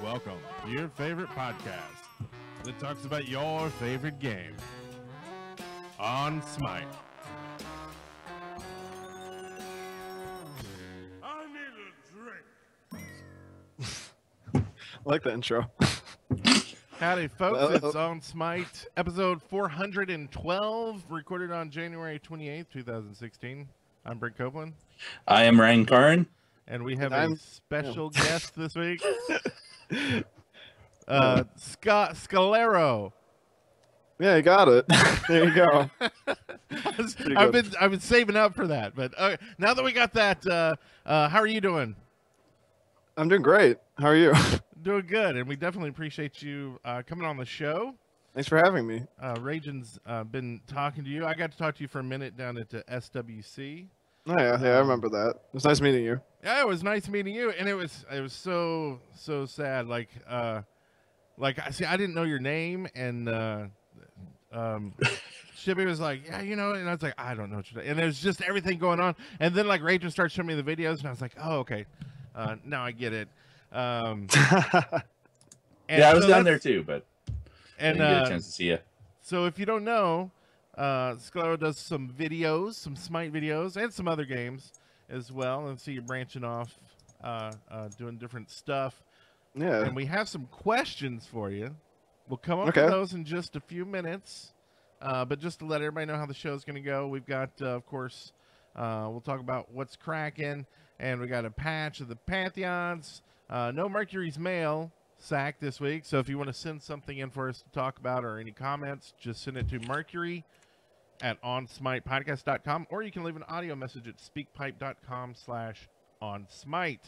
welcome to your favorite podcast that talks about your favorite game on Smite. I need a drink. I like the intro. Howdy, folks. It's on Smite, episode 412, recorded on January 28th, 2016. I'm Brent Copeland. I am Ryan Karn. And we have a special guest this week. Scalero. Yeah, you got it. There you go. I've been saving up for that, but now that we got that, how are you doing? I'm doing great. How are you? Doing good, and we definitely appreciate you coming on the show. Thanks for having me. Rajan's been talking to you. I got to talk to you for a minute down at the SWC. Oh, yeah, I remember that. It was nice meeting you. Yeah, it was nice meeting you, and it was so sad. Like see, I didn't know your name, and Shippy was like, yeah, you know, and I was like, I don't know what you're doing. And there's just everything going on, and then like Rajan started showing me the videos, and I was like, oh, okay, now I get it. Yeah, I was down there too, but I didn't get a chance to see you. So if you don't know, Scalero does some videos, some Smite videos, and some other games as well. And see you branching off, doing different stuff. Yeah. And we have some questions for you. We'll come up with those in just a few minutes. But just to let everybody know how the show's going to go, we've got, of course, we'll talk about what's cracking, and we got a patch of the Pantheons. No Mercury's Mail sack this week, so if you want to send something in for us to talk about or any comments, just send it to mercury@onsmitepodcast.com, or you can leave an audio message at speakpipe.com/onsmite.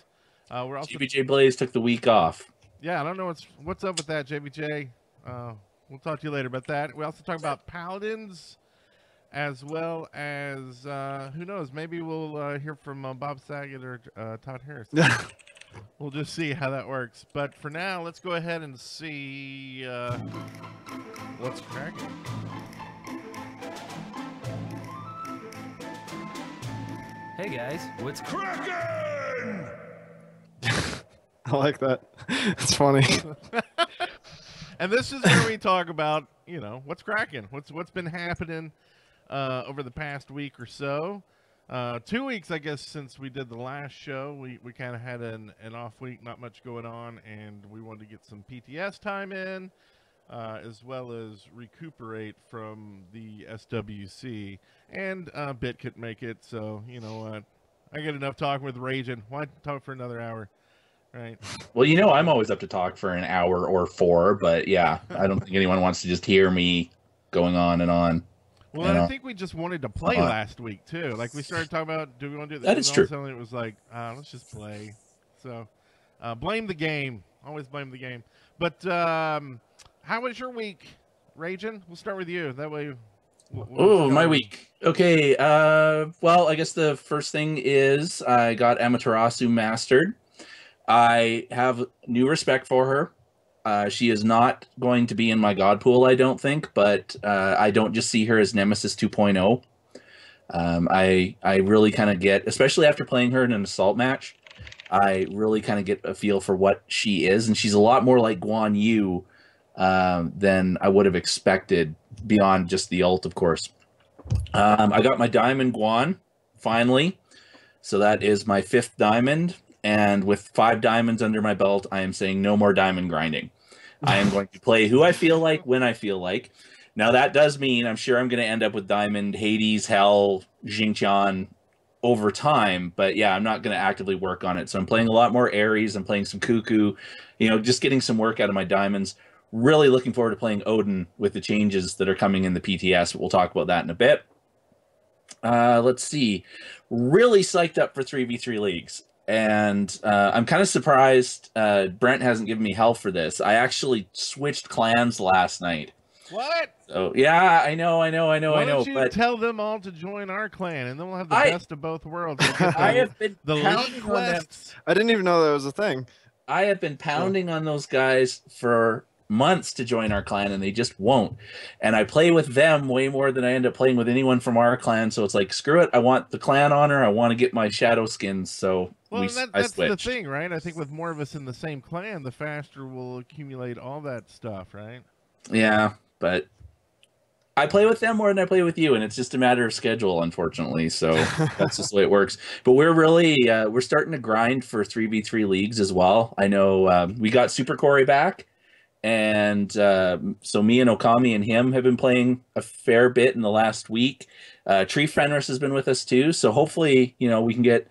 We're also JBJ Blaze took the week off. Yeah, I don't know what's up with that, JBJ. We'll talk to you later about that. We also talk about Paladins, as well as who knows, maybe we'll hear from Bob Saget or Todd Harris. We'll just see how that works. But for now, let's go ahead and see what's cracking. Hey guys, what's cracking? I like that. It's funny. And this is where we talk about, you know, what's cracking, what's been happening over the past week or so. 2 weeks, I guess, since we did the last show. We kind of had an off week, not much going on, and we wanted to get some PTS time in, as well as recuperate from the SWC. And Bit couldn't make it, so you know what? I get enough talking with Rajan. Why talk for another hour? Right. Well, you know, I'm always up to talk for an hour or four, but yeah, I don't think anyone wants to just hear me going on and on. Well, and I think we just wanted to play last week too. Like we started talking about, do we want to do this? That is true. It was like, let's just play. So, blame the game. Always blame the game. But how was your week, Rajan? We'll start with you. That way. My week. Okay. Well, I guess the first thing is I got Amaterasu mastered. I have new respect for her. She is not going to be in my god pool, I don't think, but I don't just see her as Nemesis 2.0. I really kind of get, especially after playing her in an assault match, I really kind of get a feel for what she is, and she's a lot more like Guan Yu than I would have expected, beyond just the ult, of course. I got my diamond Guan, finally, so that is my 5th diamond, and with 5 diamonds under my belt, I am saying no more diamond grinding. I am going to play who I feel like, when I feel like. Now, that does mean I'm sure I'm going to end up with Diamond, Hades, Hell, Xingqian over time. But yeah, I'm not going to actively work on it. So I'm playing a lot more Ares. I'm playing some Cuckoo. You know, just getting some work out of my diamonds. Really looking forward to playing Odin with the changes that are coming in the PTS. We'll talk about that in a bit. Let's see. Really psyched up for 3v3 leagues. And I'm kind of surprised Brent hasn't given me hell for this. I actually switched clans last night. What? So yeah, I know. Why don't you tell them all to join our clan, and then we'll have the best of both worlds. I have been pounding on them. I didn't even know that was a thing. I have been pounding on those guys for months to join our clan, and they just won't. And I play with them way more than I end up playing with anyone from our clan. So it's like, screw it. I want the clan honor. I want to get my shadow skins. So Well, I that's the switched. thing, right? I think with more of us in the same clan, the faster we'll accumulate all that stuff, right? Yeah, but I play with them more than I play with you, and it's just a matter of schedule, unfortunately. So that's just the way it works. But we're really we're starting to grind for 3v3 leagues as well. I know we got Super Corey back, and so me and Okami and him have been playing a fair bit in the last week. Tree Fenris has been with us too, so hopefully we can get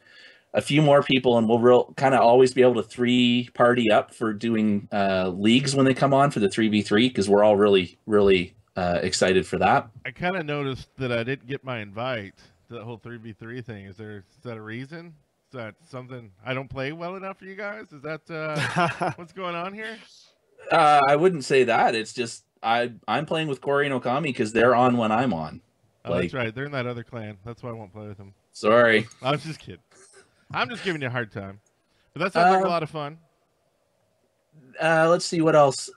a few more people, and we'll kind of always be able to 3-party up for doing leagues when they come on for the 3v3, because we're all really excited for that. I kind of noticed that I didn't get my invite to the whole 3v3 thing. Is that a reason? Is that something I don't play well enough for you guys? Is that what's going on here? I wouldn't say that. It's just I'm playing with Corey and Okami because they're on when I'm on. Oh, that's right. They're in that other clan. That's why I won't play with them. Sorry. I was just kidding. I'm just giving you a hard time. But that sounds like a lot of fun. Let's see what else.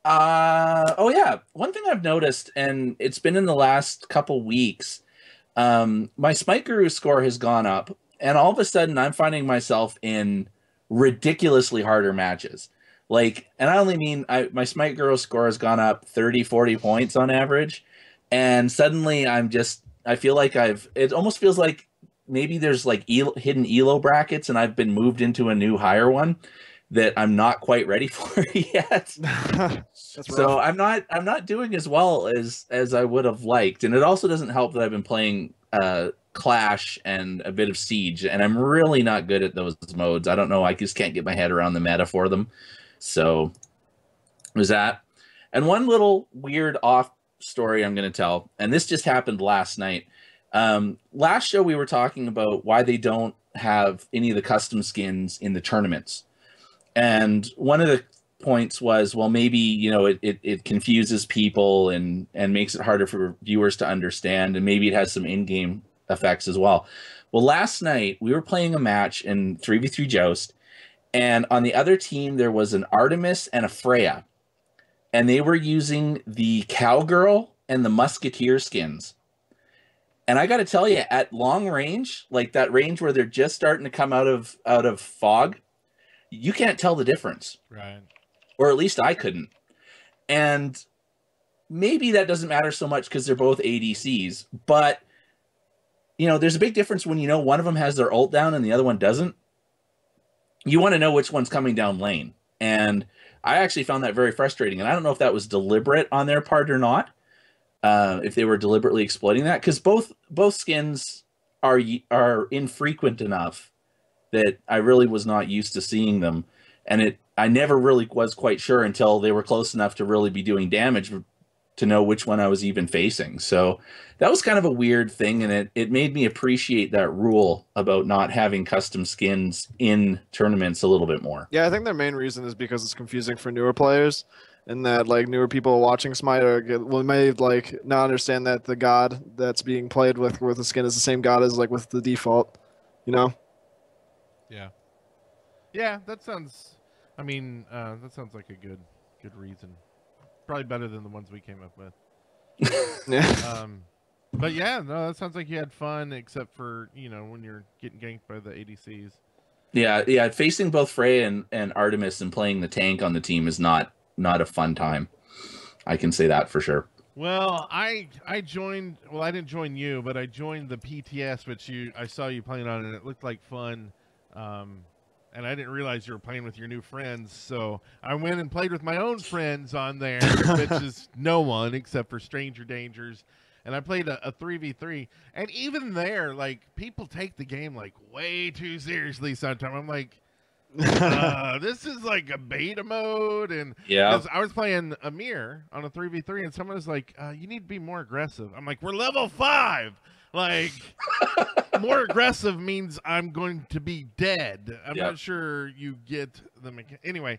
Oh yeah, one thing I've noticed, and it's been in the last couple weeks, my Smite Guru score has gone up, and all of a sudden I'm finding myself in ridiculously harder matches. Like, and I only mean my Smite Guru score has gone up 30-40 points on average, and suddenly I feel like it almost feels like maybe there's like hidden elo brackets, and I've been moved into a new higher one that I'm not quite ready for yet. So I'm not doing as well as I would have liked, and it also doesn't help that I've been playing Clash and a bit of Siege, and I'm really not good at those modes. I don't know. I just can't get my head around the meta for them. So there's that. And one little weird off story I'm going to tell, and this just happened last night. Last show we were talking about why they don't have any of the custom skins in the tournaments. And one of the points was, well, maybe, it confuses people and makes it harder for viewers to understand, and maybe it has some in-game effects as well. Well, last night we were playing a match in 3v3 Joust, and on the other team there was an Artemis and a Freya, and they were using the Cowgirl and the Musketeer skins. And I got to tell you, at long range, like that range where they're just starting to come out of fog, you can't tell the difference. Right. Or at least I couldn't. And maybe that doesn't matter so much because they're both ADCs. But, there's a big difference when one of them has their ult down and the other one doesn't. You want to know which one's coming down lane. And I actually found that very frustrating. And I don't know if that was deliberate on their part or not. If they were deliberately exploiting that. Because both skins are infrequent enough that I really was not used to seeing them, and I never really was quite sure until they were close enough to really be doing damage to know which one I was even facing. So that was kind of a weird thing, and it made me appreciate that rule about not having custom skins in tournaments a little bit more. Yeah, I think their main reason is because it's confusing for newer players, and that like newer people watching Smite may like not understand that the god that's being played with the skin is the same god as like with the default, Yeah. Yeah, that sounds. That sounds like a good reason. Probably better than the ones we came up with. Yeah. But yeah, no, that sounds like you had fun, except for when you're getting ganked by the ADCs. Yeah. Facing both Freya and Artemis and playing the tank on the team is not a fun time. I can say that for sure. Well, I joined. Well, I didn't join you, but I joined the PTS, which I saw you playing on, and it looked like fun. And I didn't realize you were playing with your new friends, so I went and played with my own friends on there, which is no one except for Stranger Dangers. And I played a 3v3, and even there, like, people take the game like way too seriously sometimes. I'm like, this is like a beta mode, and yeah, I was playing Amir on a 3v3, and someone was like, you need to be more aggressive. I'm like, we're level 5. Like, more aggressive means I'm going to be dead. I'm not sure you get the anyway.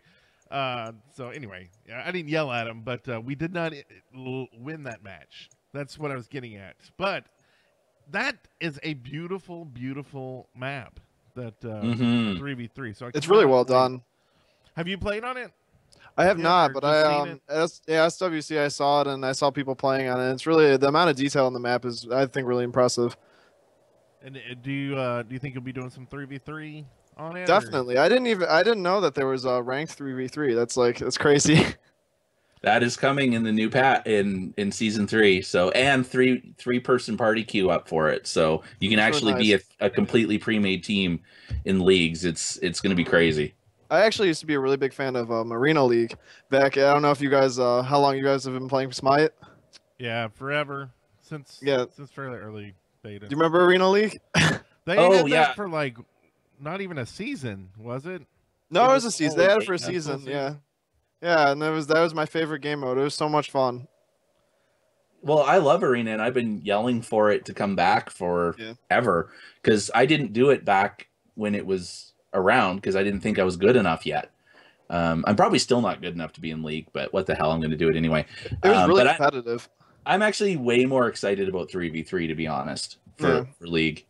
So anyway, I didn't yell at him, but we did not win that match. That's what I was getting at. But that is a beautiful, beautiful map. That 3v3. So it's really well done. Have you played on it? I have Yeah, not, or but just I seen it? SWC I saw it and I saw people playing on it. It's really the amount of detail on the map is I think really impressive. And do you think you'll be doing some 3v3 on it? Or? Definitely. I didn't know that there was a ranked 3v3. That's crazy. That is coming in the new in season 3. So and three person party queue up for it. So you can That's actually really be nice. a completely pre-made team in leagues. It's going to be crazy. I actually used to be a really big fan of Arena League back. I don't know if you guys how long you guys have been playing Smite. Yeah, forever since Yeah. fairly early beta. Do you remember Arena League? They Oh, had yeah. that for like not even a season, was it? No, It it was was a season. always They had it for a beta. season. Full Yeah. season? Yeah, and that was my favorite game mode. It was so much fun. Well, I love Arena, and I've been yelling for it to come back for Yeah. ever because I didn't do it back when it was around because I didn't think I was good enough yet. I'm probably still not good enough to be in league, but what the hell? I'm going to do it anyway. It was really But competitive. I'm actually way more excited about 3v3 to be honest for league.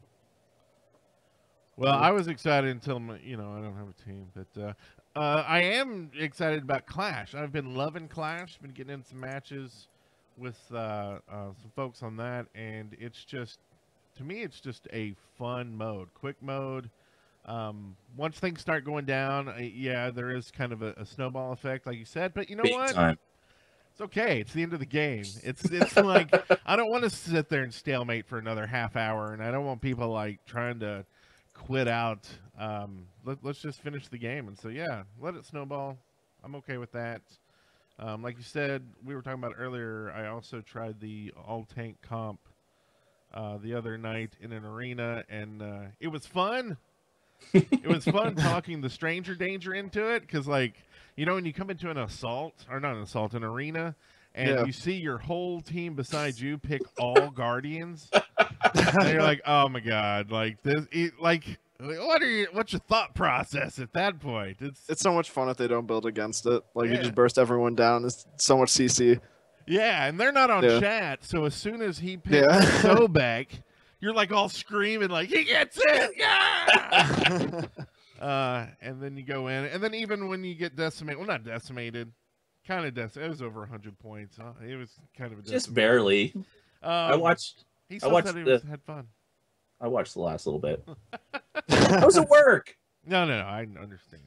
Well, I was excited until I don't have a team, but I am excited about Clash. I've been loving Clash. Been getting in some matches with some folks on that, and it's just, to me, it's just a fun mode, quick mode. Once things start going down, yeah, there is kind of a snowball effect, like you said. But you know Big what? time. It's okay. It's the end of the game. It's like I don't want to sit there and stalemate for another half hour, and I don't want people like trying to quit out. Let's just finish the game. And so yeah, let it snowball. I'm okay with that. Like you said, we were talking about earlier. I also tried the all tank comp the other night in an arena, and it was fun. It was fun talking the stranger danger into it because, like, when you come into an assault, or not an assault, an arena, and you see your whole team beside you pick all guardians, and you're like, oh my god, like this, what's your thought process at that point? It's so much fun if they don't build against it. Like you Yeah. just burst everyone down. It's so much CC. Yeah, and they're not on Yeah. chat, so as soon as he picks Yeah. Sobek, you're like all screaming like, he gets it, yeah! And then you go in, and then even when you get decimated, well, not decimated, kind of decimated. It was over 100 points. It was kind of a Just decimation. barely. I watched. He I still watched said he had fun. I watched the last little bit. How was it work? No, I understand.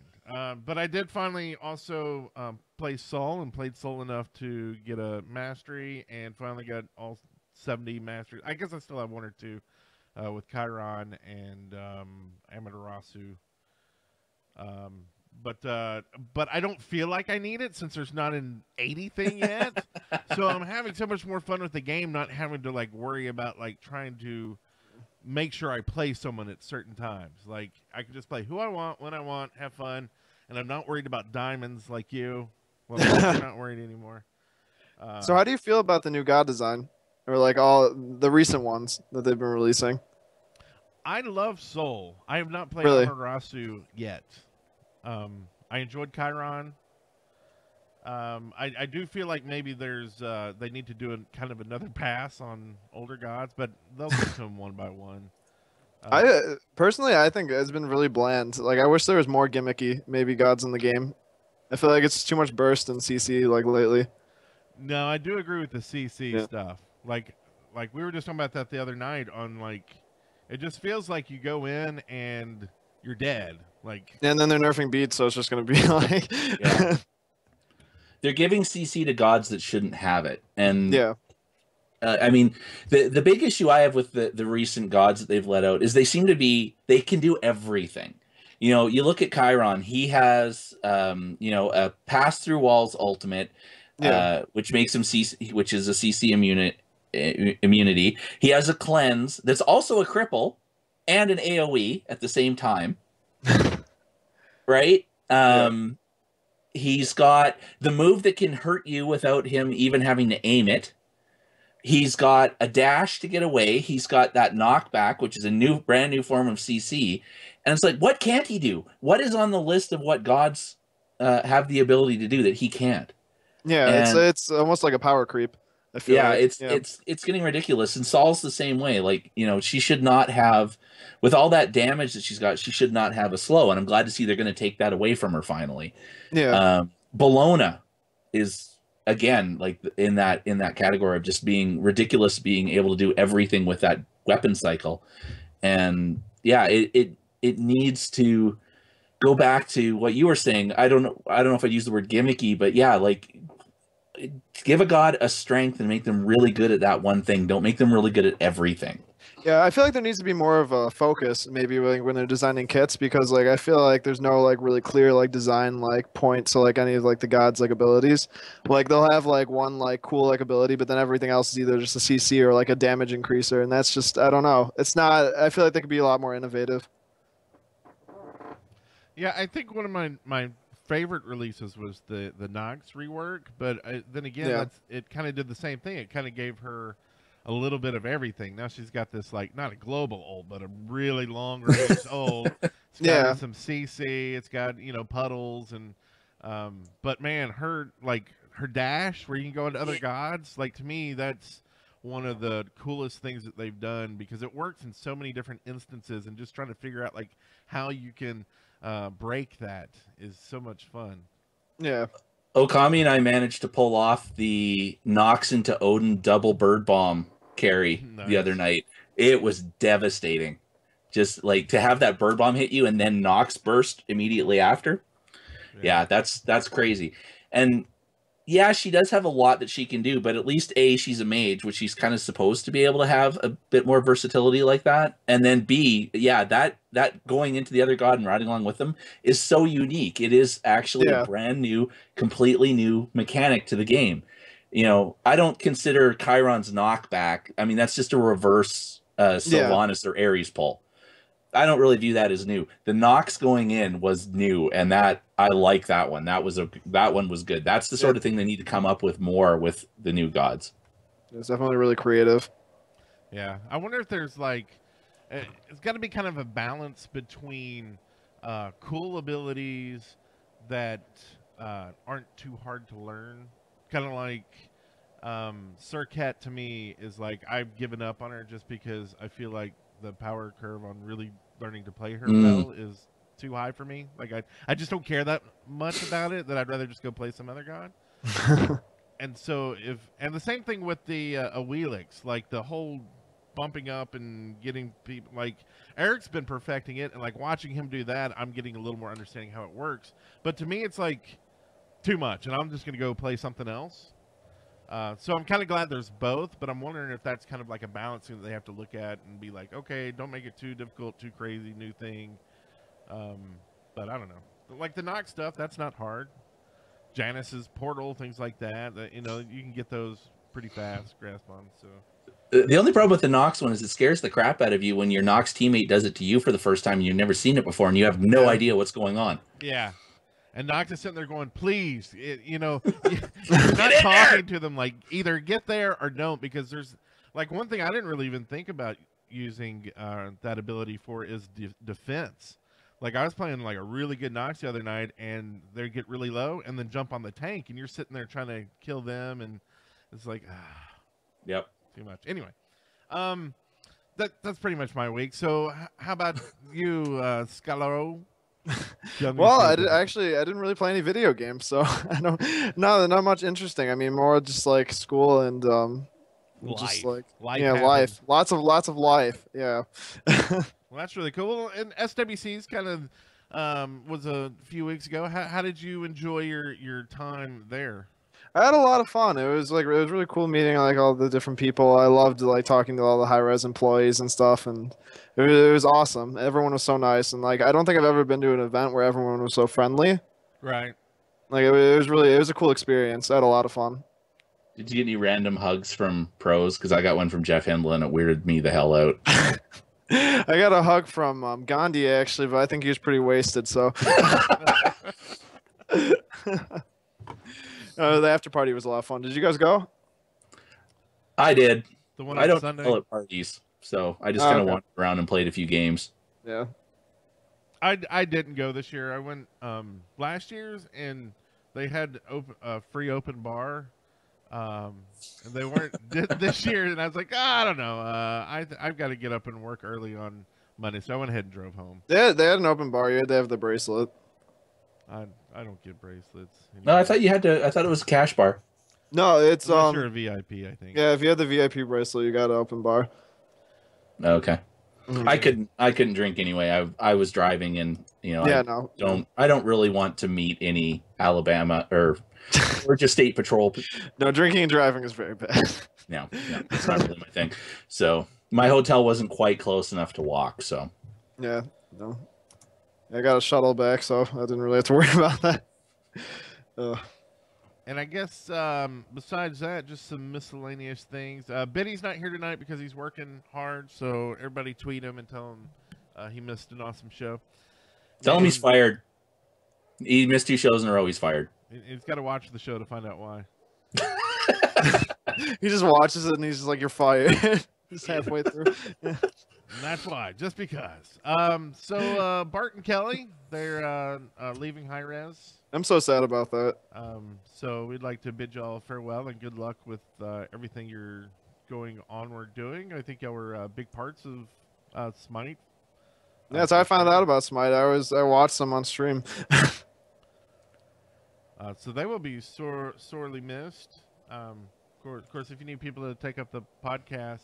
But I did finally also play Sol and played Sol enough to get a mastery, and finally got all 70 masteries. I guess I still have one or two with Chiron and Amaterasu. But I don't feel like I need it since there's not an 80 thing yet. So I'm having so much more fun with the game, not having to like worry about like trying to make sure I play someone at certain times. Like I can just play who I want, when I want, have fun, and I'm not worried about diamonds like you. Well, I'm not worried anymore. So how do you feel about the new god design, or like all the recent ones that they've been releasing? I love Soul. I have not played Really? Amaterasu yet. I enjoyed Chiron. I do feel like maybe there's they need to do kind of another pass on older gods, but they'll get to them one by one. I personally, I think it's been really bland. Like I wish there was more gimmicky maybe gods in the game. I feel like it's too much burst and CC like lately. No, I do agree with the CC Yeah. stuff. Like we were just talking about that the other night on like, it just feels like you go in and you're dead. Like, And then they're nerfing beats, so it's just gonna be like, Yeah. They're giving CC to gods that shouldn't have it, and yeah, I mean, the big issue I have with the recent gods that they've let out is they can do everything. You look at Chiron, he has a pass through walls ultimate, which makes him CC, which is a CC immunity. He has a cleanse that's also a cripple and an AoE at the same time. Right? He's got the move that can hurt you without him even having to aim it. He's got a dash to get away. He's got that knockback, which is a brand new form of CC. And it's like, what can't he do? What is on the list of what gods have the ability to do that he can't? yeah. And- It's almost like a power creep. I feel Yeah, like. it's getting ridiculous. And Saul's the same way. Like, she should not have, with all that damage that she's got, she should not have a slow. And I'm glad to see they're going to take that away from her finally. yeah. Bologna is again like in that category of just being ridiculous, being able to do everything with that weapon cycle. And yeah, it needs to go back to what you were saying. I don't know if I'd use the word gimmicky, but yeah, like give a god a strength and make them really good at that one thing. Don't make them really good at everything. Yeah, I feel like there needs to be more of a focus maybe when they're designing kits, because like I feel like there's no like really clear like design like point to like any of like the gods like abilities. Like they'll have like one like cool like ability, but then everything else is either just a CC or like a damage increaser, and that's just, I don't know. It's not, I feel like they could be a lot more innovative. Yeah, I think one of my favorite releases was the Nox rework, but then again, Yeah. it kind of did the same thing. It kind of gave her a little bit of everything. Now she's got this like not a global ult, but a really long range ult. It's got Yeah. some CC. It's got puddles and but man, her dash where you can go into other gods. Like to me, that's one of the coolest things that they've done because it works in so many different instances, and just trying to figure out like how you can break that is so much fun. Yeah. Okami and I managed to pull off the Nox into Odin double bird bomb carry the Nice. other night. It was devastating. Just like to have that bird bomb hit you and then Nox burst immediately after. Yeah, that's crazy. And yeah, she does have a lot that she can do, but at least A, she's a mage, which she's kind of supposed to be able to have a bit more versatility like that. And then B, yeah, that going into the other god and riding along with them is so unique. It is actually Yeah. a brand new, completely new mechanic to the game. I don't consider Chiron's knockback. I mean, that's just a reverse Sylvanas or Ares pull. I don't really view that as new. The Nox going in was new, and that I like that one. That one was good. That's the sort of thing they need to come up with more with the new gods. It's definitely really creative. Yeah, I wonder if there's like, it's got to be kind of a balance between cool abilities that aren't too hard to learn. Kind of like Surcat to me is like I've given up on her just because I feel like the power curve on really learning to play her well is too high for me. Like I just don't care that much about it, that I'd rather just go play some other god. And so and the same thing with the Awelix, like the whole bumping up and getting people, like Eric's been perfecting it, and like watching him do that, I'm getting a little more understanding how it works. But to me, it's like too much, and I'm just gonna go play something else. So I'm kind of glad there's both, but I'm wondering if that's kind of like a balancing that they have to look at and be like, okay, don't make it too difficult, too crazy, new thing. But I don't know. Like the Nox stuff, that's not hard. Janice's portal, things like that, you can get those pretty fast, grasp on. So the only problem with the Nox one is it scares the crap out of you when your Nox teammate does it to you for the first time and you've never seen it before and you have no idea what's going on. Yeah. And Nox is sitting there going, please, you're not talking to them like either get there or don't, because there's like one thing I didn't really even think about using that ability for is defense. Like I was playing like a really good Nox the other night and they get really low and then jump on the tank and you're sitting there trying to kill them and it's like, yep, too much. Anyway, that's pretty much my week. So how about you, Scalero? Well, I didn't really play any video games, so I don't. No, not much interesting. I mean, more just like school and just like life. Lots of life. Yeah. Well, that's really cool. And SWC's kind of was a few weeks ago. How did you enjoy your time there? I had a lot of fun. It was really cool meeting like all the different people. I loved like talking to all the high-res employees and stuff, and it was awesome. Everyone was so nice, and like I don't think I've ever been to an event where everyone was so friendly. Right. Like it was a cool experience. I had a lot of fun. Did you get any random hugs from pros? Because I got one from Jeff Hindle and it weirded me the hell out. I got a hug from Gandhi actually, but I think he was pretty wasted. So. The after party was a lot of fun. Did you guys go? I did. The one I don't Sunday? call it parties, so I just kind of wandered around and played a few games. Yeah. I didn't go this year. I went last year's and they had free open bar. And they weren't this year, and I was like, I don't know. I've got to get up and work early on Monday, so I went ahead and drove home. They had an open bar. You had to have the bracelet. I don't get bracelets. No, I anymore. thought you had to. I thought it was a cash bar. No, it's Unless you're a VIP, I think. yeah. If you have the VIP bracelet, you got an open bar. Okay. Mhm. I couldn't drink anyway. I was driving, and Yeah, no. I don't really want to meet any Alabama or Georgia State Patrol. No, drinking and driving is very bad. No, it's not really my thing. So my hotel wasn't quite close enough to walk. So Yeah, no. I got a shuttle back, so I didn't really have to worry about that. And I guess besides that, just some miscellaneous things. Benny's not here tonight because he's working hard, so everybody tweet him and tell him he missed an awesome show. tell him he's fired. He missed 2 shows in a row. He's fired. He's got to watch the show to find out why. He just watches it and he's just like, "You're fired." Just halfway through. And that's why, just because. So Bart and Kelly, they're leaving High Res. I'm so sad about that. So we'd like to bid y'all farewell and good luck with everything you're going onward doing. I think y'all were big parts of Smite. Yeah, that's how I found out about Smite. I watched them on stream. So they will be sorely missed. Of course, if you need people to take up the podcasts.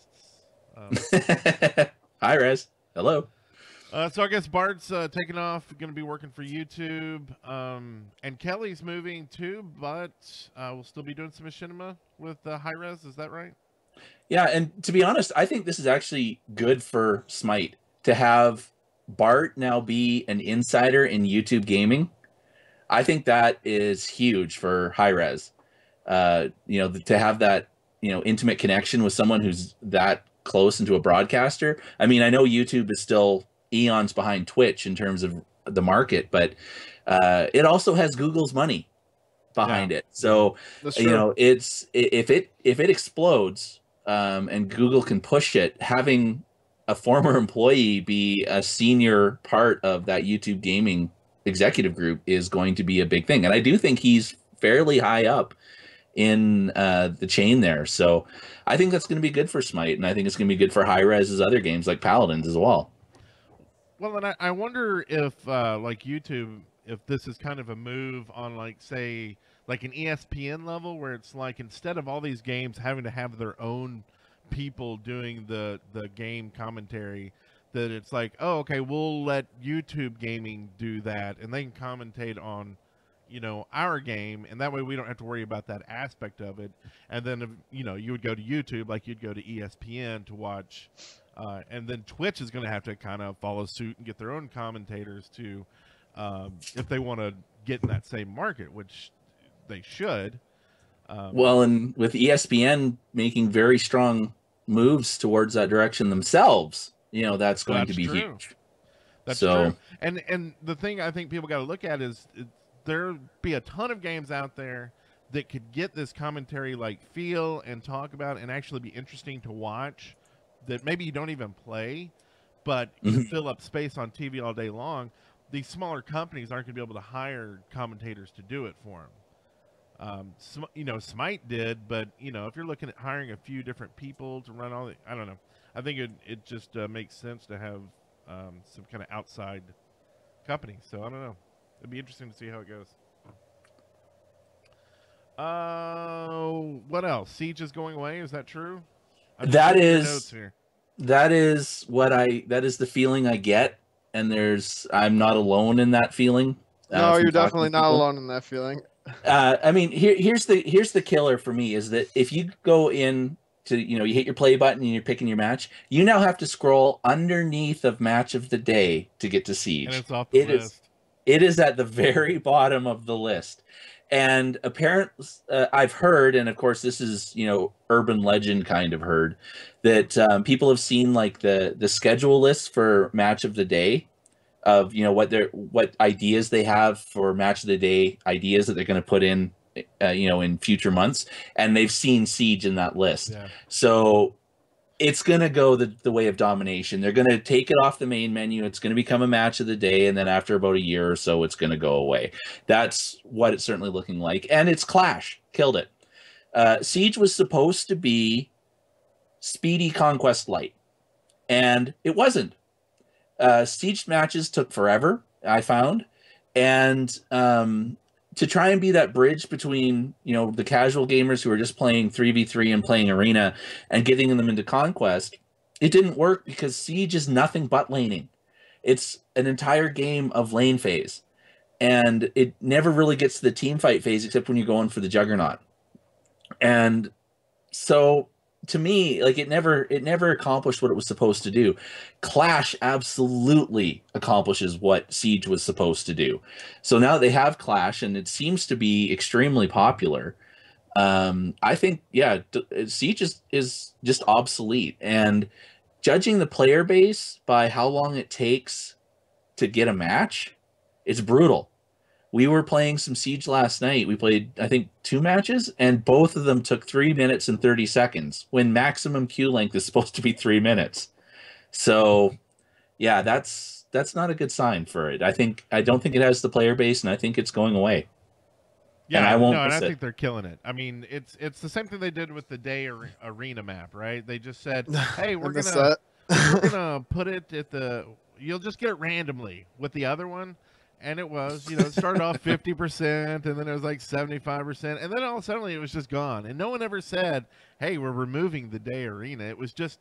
Hi, Rez. Hello. So I guess Bart's taking off, going to be working for YouTube. And Kelly's moving too, but we'll still be doing some machinima with High Res. Is that right? Yeah, and to be honest, I think this is actually good for Smite to have Bart now be an insider in YouTube gaming. I think that is huge for High Res. To have that, intimate connection with someone who's that close into a broadcaster. I mean, I know YouTube is still eons behind Twitch in terms of the market, but it also has Google's money behind it. So, it's if it explodes and Google can push it, having a former employee be a senior part of that YouTube gaming executive group is going to be a big thing. And I do think he's fairly high up in the chain there. So I think that's going to be good for Smite, and I think it's going to be good for High Res's other games like Paladins as well. Well, and I wonder if like YouTube, if this is kind of a move on like, say, like an ESPN level, where it's like instead of all these games having to have their own people doing the game commentary, that it's like, oh, okay, we'll let YouTube gaming do that, and they can commentate on, our game, and that way we don't have to worry about that aspect of it. And then, you would go to YouTube like you'd go to ESPN to watch, and then Twitch is going to have to kind of follow suit and get their own commentators to, if they want to get in that same market, which they should. Well, and with ESPN making very strong moves towards that direction themselves, that's going to be true. huge. That's true. And the thing I think people got to look at is there'll be a ton of games out there that could get this commentary like feel and talk about and actually be interesting to watch, that maybe you don't even play, but you fill up space on TV all day long. These smaller companies aren't going to be able to hire commentators to do it for them. Smite did, but if you're looking at hiring a few different people to run all the, I don't know. I think it just makes sense to have some kind of outside company. So I don't know. It'd be interesting to see how it goes. What else? Siege is going away. Is that true? That is the feeling I get, and I'm not alone in that feeling. No, you're definitely not alone in that feeling. I mean, here's the killer for me is that if you go in to, you hit your play button and you're picking your match, you now have to scroll underneath of match of the day to get to Siege. And it's off the list. It is at the very bottom of the list. And apparently, I've heard, and of course this is, urban legend kind of heard, that people have seen like the schedule list for match of the day, of what ideas they have for match of the day ideas that they're going to put in, in future months, and they've seen Siege in that list. Yeah. So it's going to go the way of domination. They're going to take it off the main menu. It's going to become a match of the day, and then after about a year or so, it's going to go away. That's what it's certainly looking like, and it's Clash killed it. Siege was supposed to be Speedy Conquest Light, and it wasn't. Siege matches took forever, I found, And to try and be that bridge between, you know, the casual gamers who are just playing 3v3 and playing arena and getting them into conquest, it didn't work because Siege is nothing but laning. It's an entire game of lane phase, and it never really gets to the team fight phase except when you're going for the Juggernaut. And so to me, like, it never accomplished what it was supposed to do. Clash absolutely accomplishes what Siege was supposed to do. So now they have Clash, and it seems to be extremely popular. I think, yeah, Siege is just obsolete. And judging the player base by how long it takes to get a match, it's brutal. We were playing some Siege last night. We played, I think, 2 matches, and both of them took 3 minutes and 30 seconds when maximum queue length is supposed to be 3 minutes. So, yeah, that's not a good sign for it. I don't think it has the player base, and I think it's going away. Yeah, and I won't no, and miss I it. think they're killing it. I mean, it's the same thing they did with the day arena map, right? They just said, "Hey, we're gonna put it at the. You'll just get it randomly with the other one." And it was, you know, it started off 50%, and then it was like 75%, and then all of a sudden it was just gone. And no one ever said, "Hey, we're removing the day arena." It was just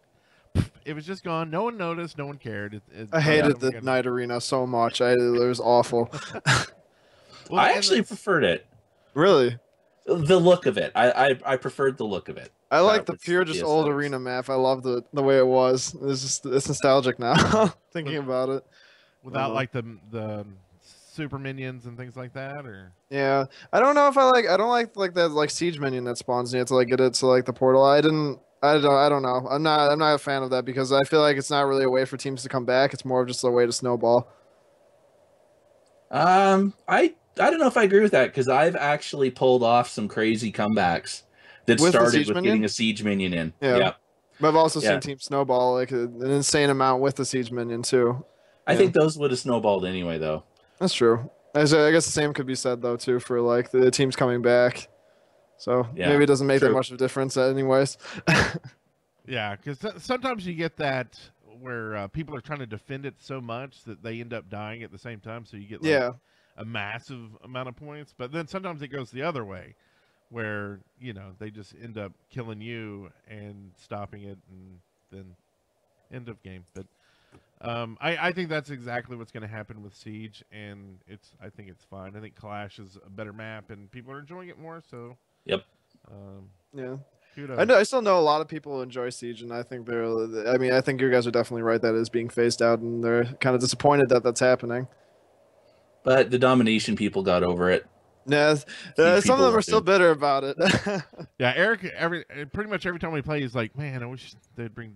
gone. No one noticed. No one cared. I hated the night arena so much. It was awful. Well, I actually preferred it. Really? The look of it. I preferred the look of it. I like the pure, just old arena map. I love the way it was. It's nostalgic now, thinking about it. Without like the super minions and things like that, or yeah, I don't know if I don't like that like siege minion that spawns. You have to like get it to like the portal. I don't know. I'm not a fan of that because I feel like it's not really a way for teams to come back. It's more of just a way to snowball. I don't know if I agree with that because I've actually pulled off some crazy comebacks that started with getting a siege minion in. Yeah. But I've also seen teams snowball like an insane amount with the siege minion too. I think those would have snowballed anyway, though. That's true. I guess the same could be said though too for like the teams coming back. So maybe it doesn't make that much of a difference anyways. Yeah, because sometimes you get that where people are trying to defend it so much that they end up dying at the same time. So you get like a massive amount of points. But then sometimes it goes the other way where, you know, they just end up killing you and stopping it and then end of game. But I think that's exactly what's going to happen with Siege, and I think it's fine. I think Clash is a better map, and people are enjoying it more. So yep. Yeah. Kudos. I still know a lot of people who enjoy Siege, and I think I think you guys are definitely right that it is being phased out, and they're kind of disappointed that that's happening. But the domination people got over it. Yeah, some of them are still bitter about it. Yeah, Eric. Pretty much every time we play, he's like, "Man, I wish they'd bring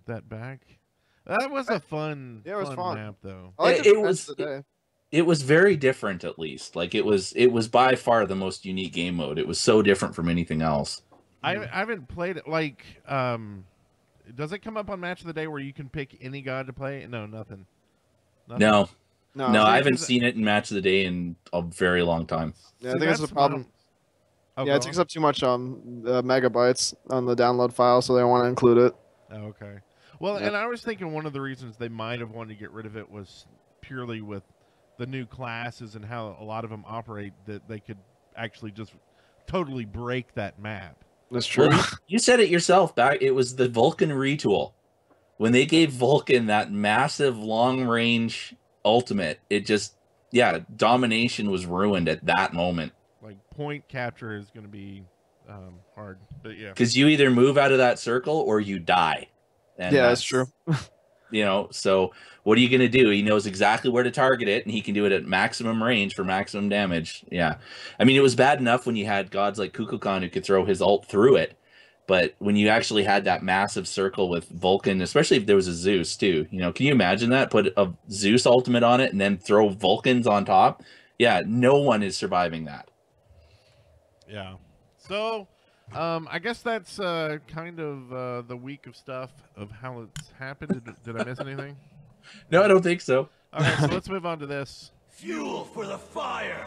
that back." That was a fun, fun map, though. It was very different, at least. Like it was by far the most unique game mode. It was so different from anything else. I haven't played it. Like, does it come up on Match of the Day where you can pick any god to play? No, nothing. No, I haven't seen it in Match of the Day in a very long time. Yeah, I think that's the problem. It takes up too much megabytes on the download file, so they don't want to include it. Oh, okay. Well, and I was thinking one of the reasons they might have wanted to get rid of it was purely with the new classes and how a lot of them operate, that they could actually just totally break that map. That's true. Well, you said it yourself, back. It was the Vulcan retool. When they gave Vulcan that massive long-range ultimate, it just, domination was ruined at that moment. Like, point capture is going to be hard, but yeah. Because you either move out of that circle or you die. And that's true. You know, so what are you going to do? He knows exactly where to target it, and he can do it at maximum range for maximum damage. Yeah. I mean, it was bad enough when you had gods like Kukulkan who could throw his ult through it, but when you actually had that massive circle with Vulcan, especially if there was a Zeus too, you know, can you imagine that? Put a Zeus ultimate on it and then throw Vulcans on top? Yeah, no one is surviving that. Yeah. So... I guess that's kind of the week of stuff of how it's happened. Did I miss anything? No, I don't think so. All right, so let's move on to this. Fuel for the fire!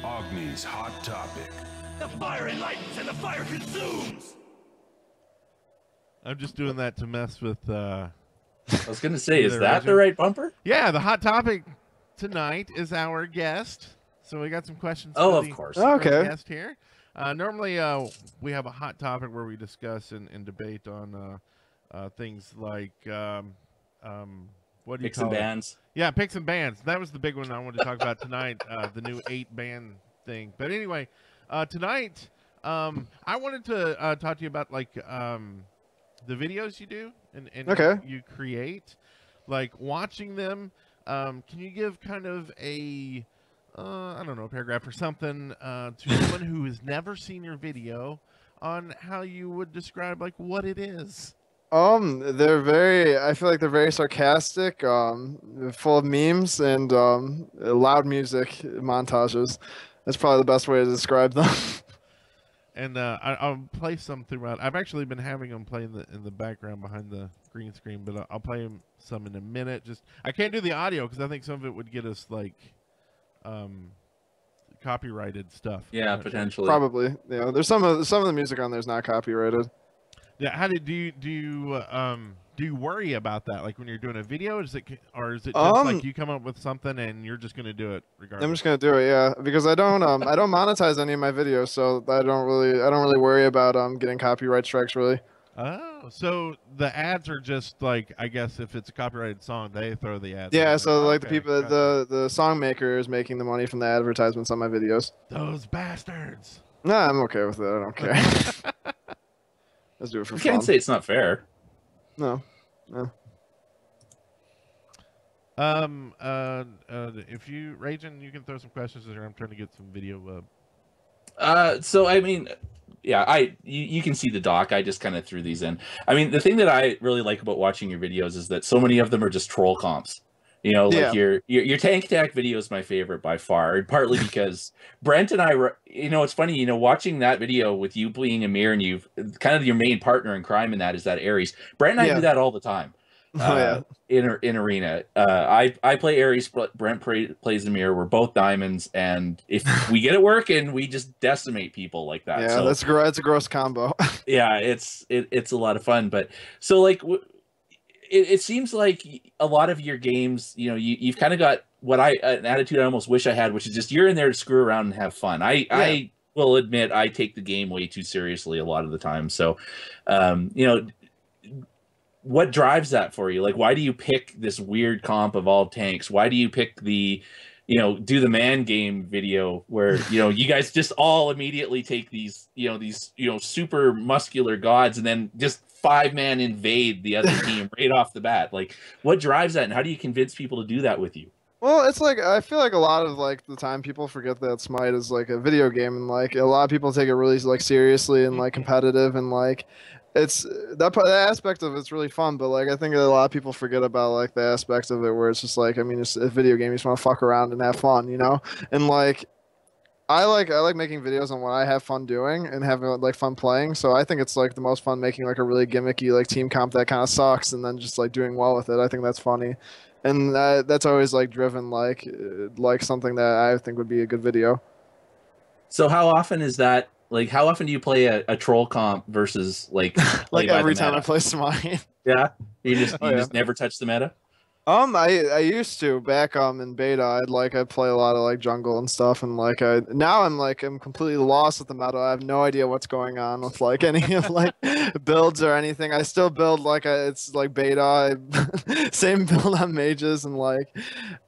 Agni's hot topic. The fire enlightens and the fire consumes! I'm just doing that to mess with. I was gonna say, is There, that Reggie. the right bumper? Yeah, the hot topic tonight is our guest. So we got some questions. Oh, for of the, course. for our Okay. guest here. Normally, we have a hot topic where we discuss and debate on things like what do you Picks call and it? bands. Yeah, picks and bands. That was the big one I wanted to talk about tonight. The new 8-band thing. But anyway, tonight I wanted to talk to you about like the videos you do and Okay. you create, like watching them. Can you give kind of a I don't know, a paragraph or something to someone who has never seen your video on how you would describe like what it is? They're very. I feel like they're very sarcastic. Full of memes and loud music montages. That's probably the best way to describe them. And I'll play some throughout. I've actually been having them play in the background behind the green screen, but I'll play them some in a minute. Just I can't do the audio because I think some of it would get us like copyrighted stuff. Yeah, potentially. Probably. Yeah. There's some of the music on there is not copyrighted. Yeah. How do you worry about that? Like when you're doing a video, is it just like you come up with something and you're just gonna do it regardless? I'm just gonna do it, yeah, because I don't monetize any of my videos, so I don't really worry about getting copyright strikes really. Oh, so the ads are just like, I guess if it's a copyrighted song, they throw the ads. Yeah, on so there. like the Okay, people, gotcha. the song maker is making the money from the advertisements on my videos. Those bastards. Nah, I'm okay with it. I don't care. Let's do it for You fun. can't say it's not fair. No. If you, Ragin, you can throw some questions in there. I'm trying to get some video up. So I mean, yeah, you can see the doc. I just kind of threw these in. I mean, the thing that I really like about watching your videos is that so many of them are just troll comps. You know, like Yeah. your tank attack video is my favorite by far, and partly because Brent and I, you know, it's funny, you know, watching that video with you being Amir and you've kind of your main partner in crime in that is that Ares. Brent and I Yeah. do that all the time. Oh, yeah. In arena, I play Ares, Brent plays Amir. We're both diamonds, and if we get it working, we just decimate people like that. Yeah, So, that's a gross combo. yeah, it's a lot of fun. But so like it seems like a lot of your games, you know, you've kind of got an attitude I almost wish I had, which is just you're in there to screw around and have fun. I will admit I take the game way too seriously a lot of the time. So, you know, what drives that for you? Like, why do you pick this weird comp of all tanks? Why do you pick the, you know, do the man game video where, you know, you guys just all immediately take these super muscular gods and then just 5-man invade the other team right off the bat? Like, what drives that, and how do you convince people to do that with you? Well, it's like I feel like a lot of like the time people forget that Smite is like a video game, and like a lot of people take it really like seriously and like competitive, and like it's that aspect of it's really fun. But like I think a lot of people forget about like the aspect of it where it's just like, I mean, it's a video game, you just want to fuck around and have fun, you know? And like I like making videos on what I have fun doing and having like fun playing. So I think it's like the most fun making like a really gimmicky like team comp that kind of sucks and then just like doing well with it. I think that's funny, and that's always like driven like something that I think would be a good video. So how often is that? Like, how often do you play a troll comp versus like Like by every the time I meta? play Smite. Yeah, you just Oh, yeah. just never touch the meta. I used to back in beta. I'd play a lot of like jungle and stuff, and like now I'm completely lost with the meta. I have no idea what's going on with like any of like builds or anything. I still build like it's like beta, same build on mages, and like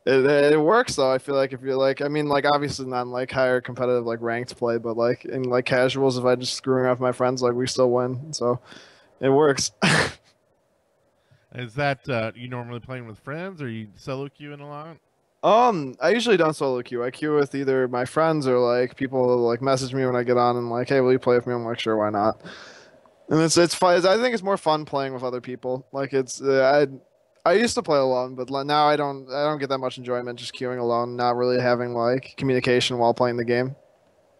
it works though. I feel like if you're like, I mean, like obviously not in, like higher competitive like ranked play, but like in like casuals, if I just screwing off my friends, like we still win. So it works. Is that you normally playing with friends, or you solo queuing a lot? I usually don't solo queue. I queue with either my friends or like people like message me when I get on and like, hey, will you play with me? I'm like, sure, why not? And it's fun. I think it's more fun playing with other people. Like it's I used to play alone, but now I don't get that much enjoyment just queuing alone, not really having like communication while playing the game.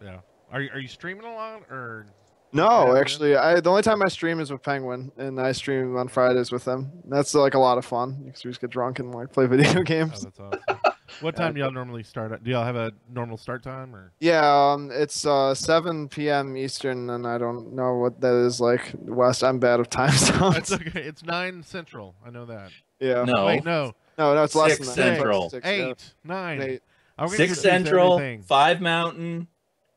Yeah. Are you streaming a lot or? No, Yeah, actually, the only time I stream is with Penguin, and I stream on Fridays with them. That's like a lot of fun because we just get drunk and like play video Oh, games. that's awesome. What time do y'all normally start at? Do y'all have a normal start time or? Yeah, it's 7 p.m. Eastern, and I don't know what that is like West. I'm bad with time zones. It's okay. It's 9 Central. I know that. Yeah. No. Wait, no. No, it's less than 6 that. Central. 6, 8, 9. 8. I'm gonna 6 confuse Central, everything. 5 Mountain,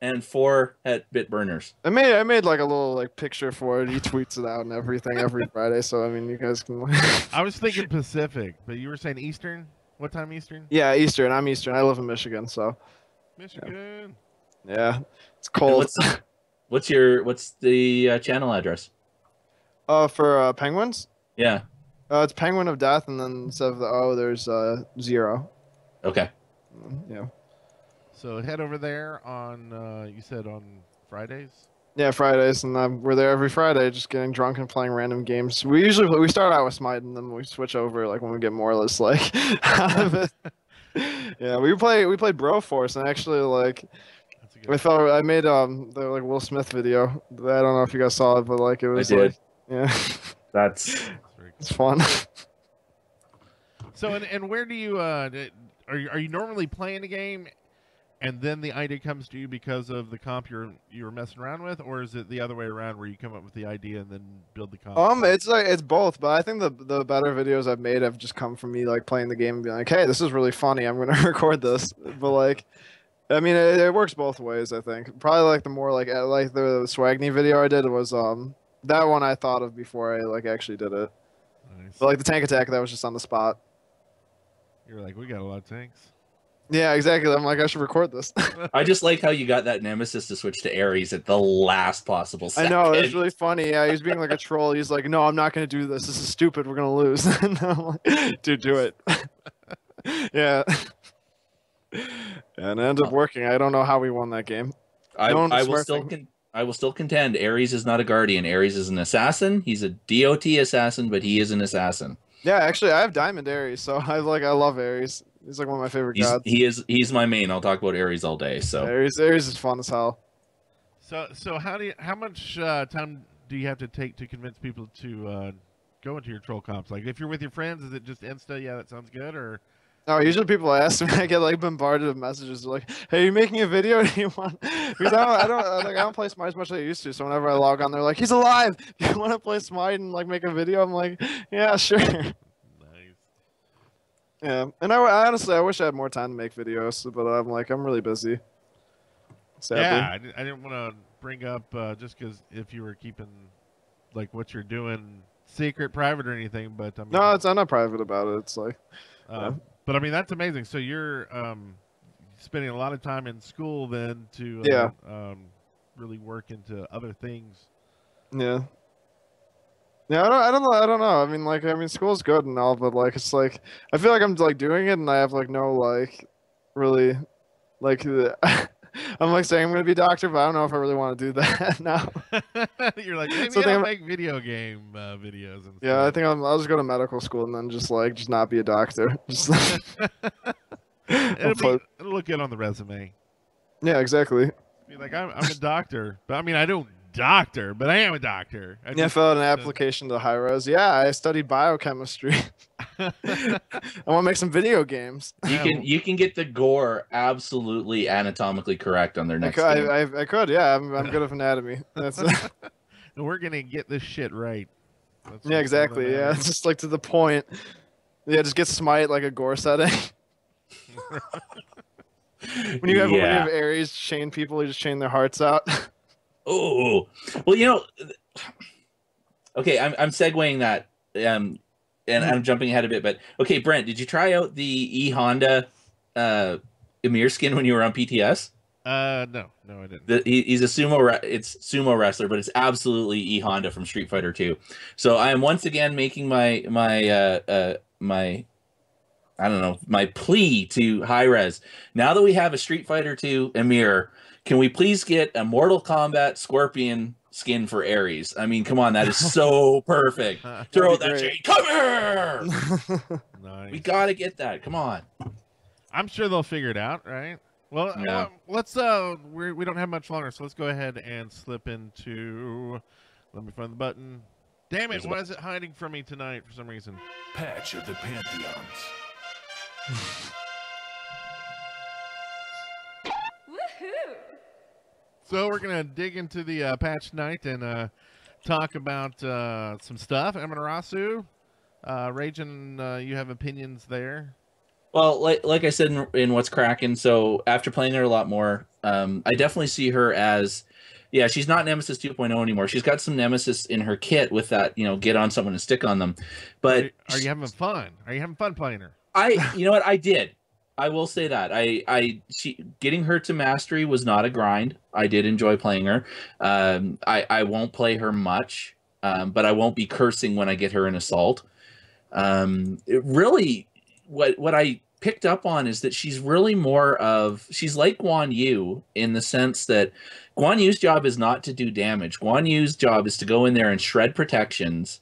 and 4 at Bitburners. I made like a little like picture for it. He tweets it out and everything every Friday. So I mean, you guys can. I was thinking Pacific, but you were saying Eastern. What time Eastern? Yeah, Eastern. I'm Eastern. I live in Michigan, so Michigan. yeah, it's And cold. what's the channel address? For Penguins, Yeah. it's Penguin of Death, and then instead of the O, there's 0. Okay. Yeah. So head over there on. You said on Fridays. Yeah, Fridays, and we're there every Friday, just getting drunk and playing random games. We start out with Smite, and then we switch over like when we get more or less like out of it. Yeah, we played Broforce, and actually like That's a good. I made the like Will Smith video. I don't know if you guys saw it, but like it was I did. like yeah, That's That's very it's fun. So and where do you are you normally playing a game, and then the idea comes to you because of the comp you're messing around with, or is it the other way around where you come up with the idea and then build the comp? It's both, but I think the better videos I've made have just come from me like playing the game and being like, hey, this is really funny. I'm gonna record this. But like, I mean, it works both ways. I think probably like the more like the Swagny video I did was that one I thought of before I like actually did it. Nice. But like the tank attack, that was just on the spot. You're like, we got a lot of tanks. Yeah, exactly. I'm like, I should record this. I just like how you got that Nemesis to switch to Ares at the last possible I second. know, it's really funny. Yeah, he's being like a troll. He's like, no, I'm not going to do this. This is stupid. We're going to lose. And I'm like, dude, do it. Yeah. And it ended up working. I don't know how we won that game. I No one was will still contend Ares is not a guardian. Ares is an assassin. He's a DOT assassin, but he is an assassin. Yeah, actually, I have Diamond Ares, so I love Ares. He's like one of my favorite gods. He's my main. I'll talk about Ares all day. So Ares is fun as hell. So how much time do you have to take to convince people to go into your troll comps? Like if you're with your friends, is it just Insta? Yeah, that sounds good. Or No, usually people ask me. I get like bombarded with messages like, "Hey, you making a video? Do you want?" Because I don't play Smite as much as I used to. So whenever I log on, they're like, "He's alive. You want to play Smite and like make a video?" I'm like, "Yeah, sure." nice. Yeah, and I honestly I wish I had more time to make videos, but I'm really busy. Sadly. Yeah, I didn't want to bring up just because if you were keeping like what you're doing secret, private, or anything, but I mean, No, I'm not private about it. It's like, yeah. But I mean that's amazing. So you're spending a lot of time in school then to really work into other things. Yeah. Yeah, I don't know. I mean, school's good and all, but like, it's like, I feel like I'm like doing it, and I have like no like, really, like, I'm like saying I'm gonna be a doctor, but I don't know if I really want to do that now. You're like maybe So I'll make video game videos and Yeah, I stuff. think I'll just go to medical school and then just not be a doctor. Just it'll look good on the resume. yeah, exactly. Be like I'm a doctor, but I mean I don't doctor, but I am a doctor. I Yeah, just- fill out an application to Hi-Res. Yeah, I studied biochemistry. I want to make some video games. you can get the gore absolutely anatomically correct on their next game. I could, yeah. I'm good at anatomy. That's And we're gonna get this shit right. That's yeah, what's exactly. going on. Yeah, it's just like to the point. Yeah, just get Smite like a gore setting. when you have Ares chain people, you just chain their hearts out. Oh, well, okay, I'm segueing that, and I'm jumping ahead a bit, but okay, Brent, did you try out the E Honda Emir skin when you were on PTS? No, I didn't. He's a sumo wrestler, but it's absolutely E Honda from Street Fighter 2. So I am once again making my plea to Hi-Res. Now that we have a Street Fighter 2 Emir, can we please get a Mortal Kombat Scorpion skin for Ares? I mean, come on, that is so perfect. Throw out that chain. Come here! Nice. We gotta get that. Come on. I'm sure they'll figure it out, right? Well, Yeah. let's we don't have much longer, so let's go ahead and slip into. Let me find the button. Damn it! Why is it hiding from me tonight for some reason? Patch of the Pantheons. So we're gonna dig into the patch night and talk about some stuff. Amaterasu, Raging, you have opinions there. Well, like I said in What's Cracking, so after playing her a lot more, I definitely see her as, yeah, she's not Nemesis 2.0 anymore. She's got some Nemesis in her kit with that, get on someone and stick on them. But are you having fun? Are you having fun playing her? You know what, I did. I will say that she getting her to mastery was not a grind. I did enjoy playing her. I won't play her much, but I won't be cursing when I get her in assault. It really, what I picked up on is that she's really she's like Guan Yu in the sense that Guan Yu's job is not to do damage. Guan Yu's job is to go in there and shred protections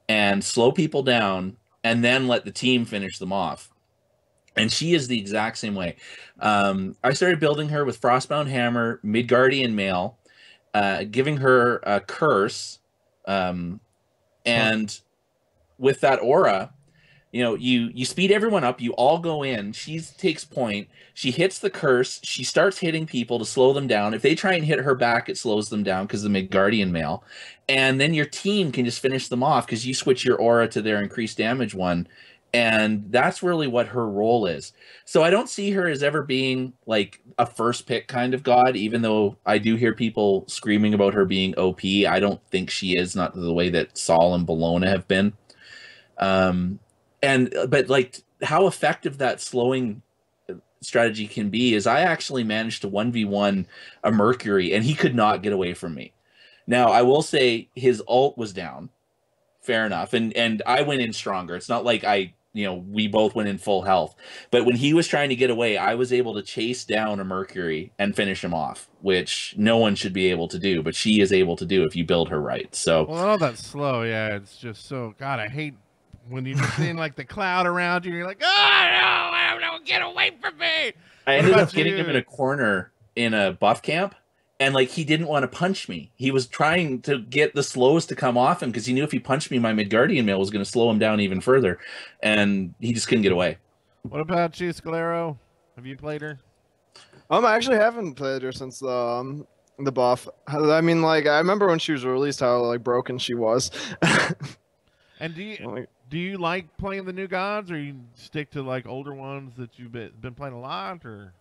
and slow people down and then let the team finish them off. And she is the exact same way. I started building her with Frostbound Hammer, Midgardian Mail, giving her a curse, and with that aura, you speed everyone up, you all go in, she takes point, she hits the curse, she starts hitting people to slow them down. If they try and hit her back, it slows them down because of the Midgardian Mail. And then your team can just finish them off because you switch your aura to their increased damage one. And that's really what her role is. So I don't see her as ever being like a first pick kind of god, even though I do hear people screaming about her being OP. I don't think she is, not the way that Saul and Bologna have been. But like how effective that slowing strategy can be is I actually managed to 1v1 a Mercury and he could not get away from me. Now I will say his ult was down. Fair enough. And I went in stronger. It's not like we both went in full health. But when he was trying to get away, I was able to chase down a Mercury and finish him off, which no one should be able to do, but she is able to do if you build her right. So, well, all that slow, yeah, it's just so, God, I hate when you're just seeing like the cloud around you, and you're like, oh, no, get away from me. I ended up getting him in a corner in a buff camp. And like he didn't want to punch me. He was trying to get the slows to come off him because he knew if he punched me, my Midgardian Mail was going to slow him down even further, and he just couldn't get away. What about you, Scalero? Have you played her? I actually haven't played her since the buff. I mean, like I remember when she was released, how like broken she was. And do you like playing the new gods, or you stick to like older ones that you've been playing a lot, or?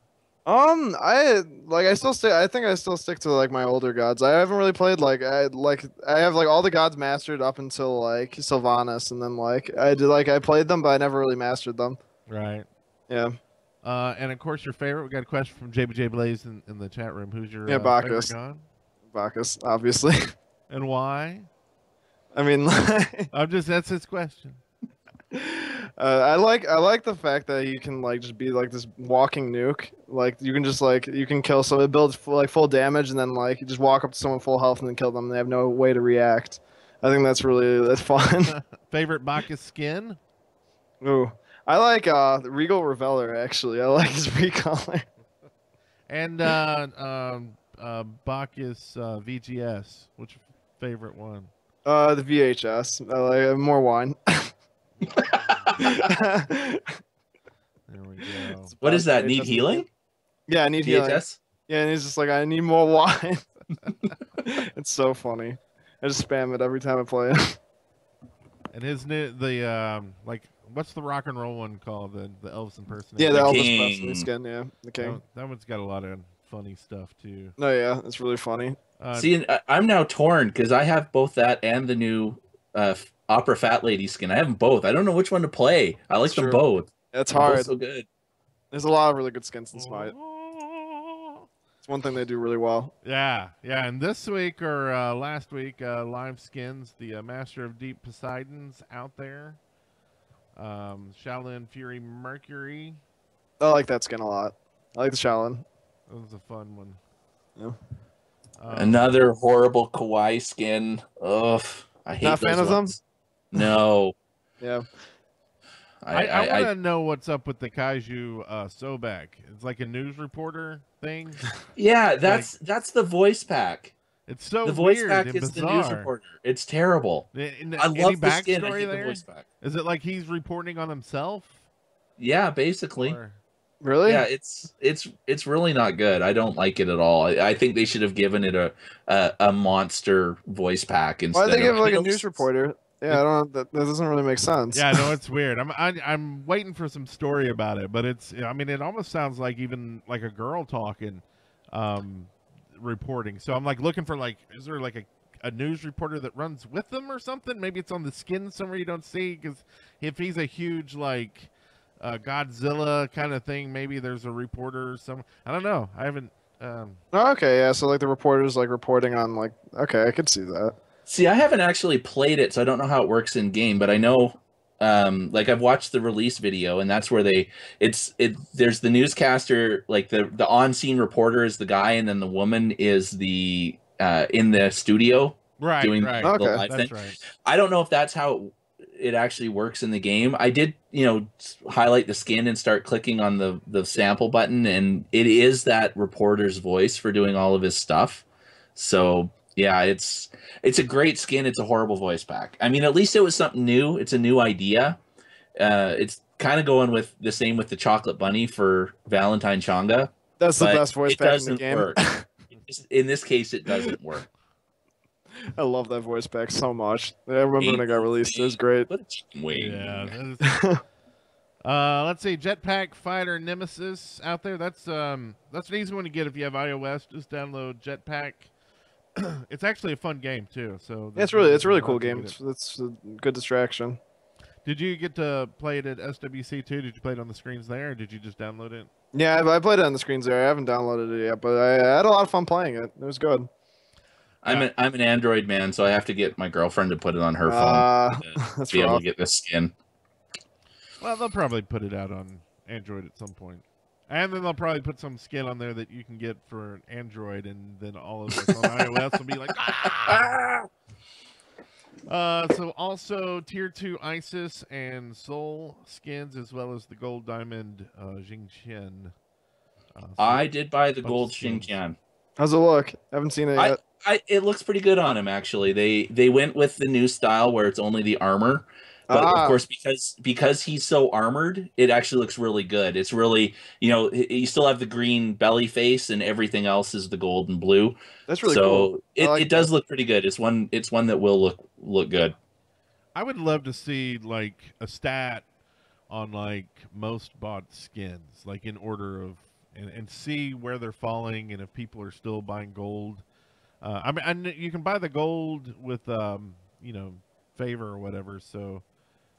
I think I still stick to like my older gods. I haven't really played I have like all the gods mastered up until like Sylvanas, and then I played them, but I never really mastered them. Right. Yeah. And of course your favorite. We got a question from JBJ Blaze in the chat room. Who's your Bacchus. favorite god? Bacchus, obviously. And why? I mean, that's his question. I like the fact that you can like just be like this walking nuke. Like you can just you can kill someone, it builds full damage, and then like you just walk up to someone full health and then kill them. And they have no way to react. I think that's fun. Favorite Bacchus skin? Ooh, I like Regal Reveler actually. I like his recolor. And Bacchus VGS. Which favorite one? The VHS. I like more wine. There we go. What is that? Need healing? Yeah, I need healing. VHS? Yeah, and he's just like, I need more wine. It's so funny. I just spam it every time I play it. And his what's the rock and roll one called? The Elvis impersonator. Yeah, the Elvis King. Presley skin. Yeah, the King. That one's got a lot of funny stuff too. No, yeah, it's really funny. See, I'm now torn because I have both that and the new Opera Fat Lady skin. I have them both. I don't know which one to play. I like them both. It's They're hard. both so good. There's a lot of really good skins in Smite. It's one thing they do really well. Yeah. And this week or last week, live skins, the Master of Deep Poseidon's out there. Shaolin Fury Mercury. I like that skin a lot. I like the Shaolin. That was a fun one. Yeah. Another horrible kawaii skin. Ugh, I hate Not a fan of them? No. Yeah. I want to know what's up with the Kaiju Sobek. It's like a news reporter thing. Yeah, that's the voice pack. It's so the voice weird pack and is bizarre. the news reporter. It's terrible. I love the skin. I hate the voice pack. Is it like he's reporting on himself? Yeah, basically. Or... Really? Yeah, it's really not good. I don't like it at all. I think they should have given it a monster voice pack instead. Why did they give of, like a news reporter? Yeah, I don't. That doesn't really make sense. Yeah, no, it's weird. I'm waiting for some story about it, but it's. I mean, it almost sounds like even like a girl talking, reporting. So I'm like looking for like, is there like a news reporter that runs with them or something? Maybe it's on the skin somewhere you don't see. Because if he's a huge like Godzilla kind of thing, maybe there's a reporter or some. I don't know. I haven't. Oh, okay, yeah. So like the reporters like reporting on like. Okay, I could see that. See, I haven't actually played it, so I don't know how it works in game, but I know like I've watched the release video, and that's where there's the newscaster, like the on-scene reporter is the guy, and then the woman is the in the studio doing the Okay. live That's thing. right. I don't know if that's how it actually works in the game. I did, highlight the skin and start clicking on the sample button, and it is that reporter's voice for doing all of his stuff. So yeah, it's a great skin. It's a horrible voice pack. I mean, at least it was something new. It's a new idea. It's kind of going with the same with the chocolate bunny for Valentine Changa. That's the but best voice it pack in the doesn't game. work. In this case, it doesn't work. I love that voice pack so much. I remember when it got released. It was great. What a chicken wing. Yeah. That is, let's see, Jetpack Fighter Nemesis out there. That's an easy one to get if you have iOS. Just download Jetpack. It's actually a fun game too. So Yeah, it's a really cool to game. get it. It's a good distraction. Did you get to play it at SWC too? Did you play it on the screens there, or did you just download it? Yeah, I played it on the screens there. I haven't downloaded it yet, but I had a lot of fun playing it. It was good. I'm an Android man, so I have to get my girlfriend to put it on her phone That's to be able rough. to get this skin. Well, they'll probably put it out on Android at some point. And then they'll probably put some skin on there that you can get for Android, and then all of us on iOS will be like, ah! So also Tier 2 Isis and Soul skins, as well as the Gold Diamond Jingqian. I did buy the bunch gold of skins. Xinjiang. How's it look? Haven't seen it yet. It looks pretty good on him, actually. They went with the new style where it's only the armor. But of course, because he's so armored, it actually looks really good. It's really, you still have the green belly face, and everything else is the gold and blue. That's really cool. It does look pretty good. It's one that will look good. I would love to see like a stat on like most bought skins, like in order of, and see where they're falling, and if people are still buying gold. I mean, you can buy the gold with favor or whatever. So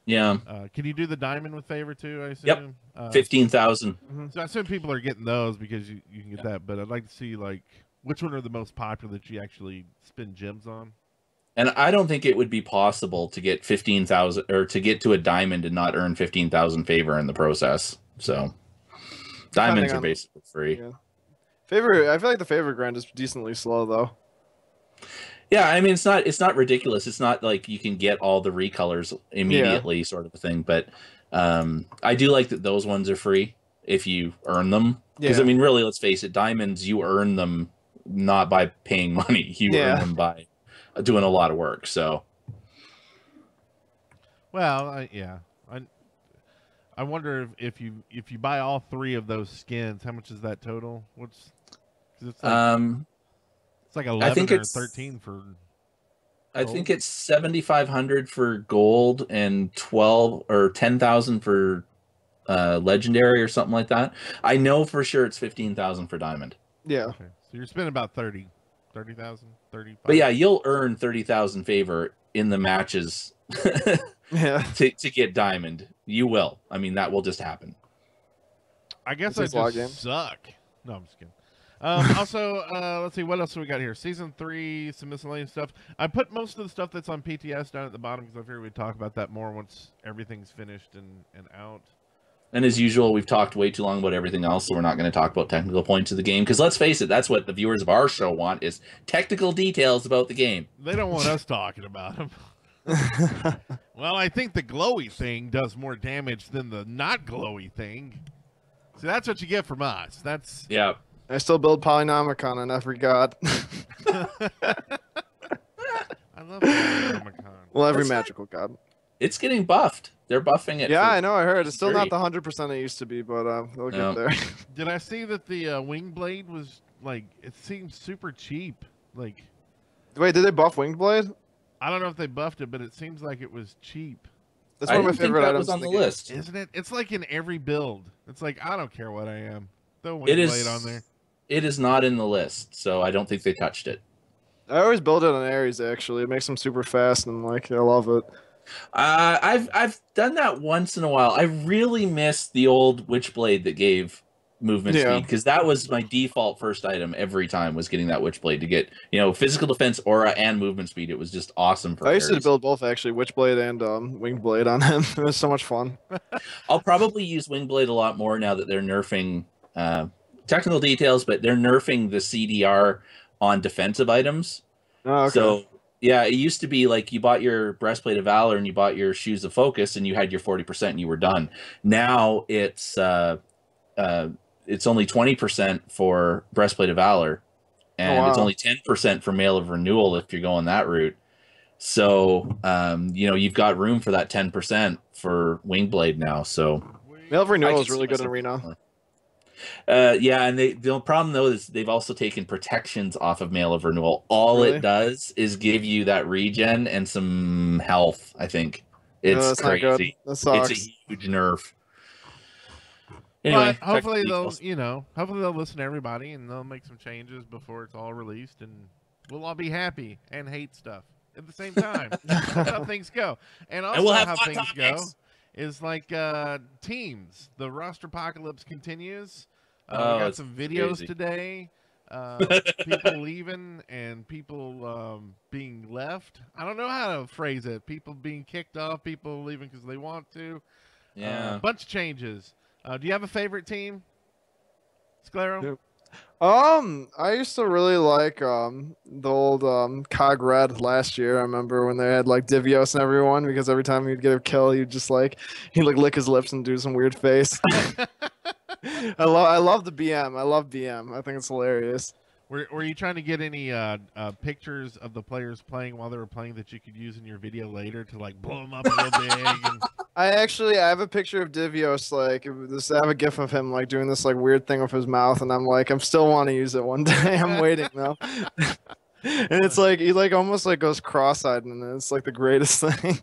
yeah, can you do the diamond with favor too? I assume. Yep. 15,000. So I assume people are getting those because you can get that. But I'd like to see like which one are the most popular that you actually spend gems on. And I don't think it would be possible to get 15,000 or to get to a diamond and not earn 15,000 favor in the process. So diamonds are basically free. Yeah. Favor, I feel like the favor grind is decently slow though. Yeah, I mean it's not ridiculous. It's not like you can get all the recolors immediately, sort of a thing. But I do like that those ones are free if you earn them. Because I mean, really, let's face it, diamonds you earn them not by paying money. You earn them by doing a lot of work. So, well, I wonder if you buy all three of those skins, how much is that total? What's it's like 11 or 13 for. I think it's 7,500 for gold and 12 or 10,000 for legendary or something like that. I know for sure it's 15,000 for diamond. Yeah. Okay. So you're spending about 30,000, 35. But yeah, you'll earn 30,000 favor in the matches. to get diamond. You will. I mean, that will just happen. I guess I just suck. No, I'm just kidding. Also, let's see, what else do we got here? Season 3, some miscellaneous stuff. I put most of the stuff that's on PTS down at the bottom because I figured we'd talk about that more once everything's finished and out. And as usual, we've talked way too long about everything else, so we're not going to talk about technical points of the game. Because let's face it, that's what the viewers of our show want, is technical details about the game. They don't want us talking about them. Well, I think the glowy thing does more damage than the not glowy thing. So that's what you get from us. That's I still build Polynomicon on every god. I love Polynomicon. Well, every magical god. It's getting buffed. They're buffing it. Yeah, for I know. I heard it's still not free. the 100% it used to be, but they'll No. get there. Did I see that the wing blade was like? It seems super cheap. Like, Wait, did they buff Winged Blade? I don't know if they buffed it, but it seems like it was cheap, That's I one of my didn't think favorite that items was on in the game. list. isn't it? It's like in every build. It's like I don't care what I am. Throw wing It blade is on there. It is not in the list, so I don't think they touched it. I always build it on Ares. Actually, it makes them super fast, and like I love it. I've done that once in a while. I really miss the old Witchblade that gave movement Yeah. speed, because that was my default first item every time, was getting that Witchblade to get, physical defense, aura, and movement speed. It was just awesome for I used to Ares. build both actually, Witchblade and Winged Blade on him. It was so much fun. I'll probably use Wingblade a lot more now that they're nerfing technical details, but they're nerfing the CDR on defensive items. Oh, okay. So yeah, it used to be like you bought your Breastplate of Valor and you bought your Shoes of Focus and you had your 40% and you were done. Now it's only 20% for Breastplate of Valor, and it's wow. only 10% for Mail of Renewal if you're going that route. So you've got room for that 10% for Wingblade now. So Mail of I Renewal can is really see good in myself Arena. more. Yeah, and the problem though is they've also taken protections off of Mail of Renewal. All Really? it does is give you that regen and some health. I think it's that's not good. crazy. That It's sucks. a huge nerf. Anyway, But hopefully technical they'll, details. hopefully they'll listen to everybody and they'll make some changes before it's all released, and we'll all be happy and hate stuff at the same time. That's how things go. And also we'll have how hot things go topics. is like teams. The roster apocalypse continues. We Oh, got it's some videos crazy. today. People leaving and people being left. I don't know how to phrase it. People being kicked off, people leaving because they want to. Yeah. Bunch of changes. Do you have a favorite team, Scalero? Yep. I used to really like the old Cog Red last year. I remember when they had like Divios and everyone, because every time he'd get a kill, he'd lick his lips and do some weird face. I love the BM. I love BM. I think it's hilarious. Were you trying to get any pictures of the players playing while they were playing that you could use in your video later to like blow them up a little big? And... I have a picture of Divios, I have a gif of him like doing this like weird thing with his mouth, and I'm still want to use it one day. I'm waiting though. And it's like he like almost like goes cross-eyed, and it's like the greatest thing.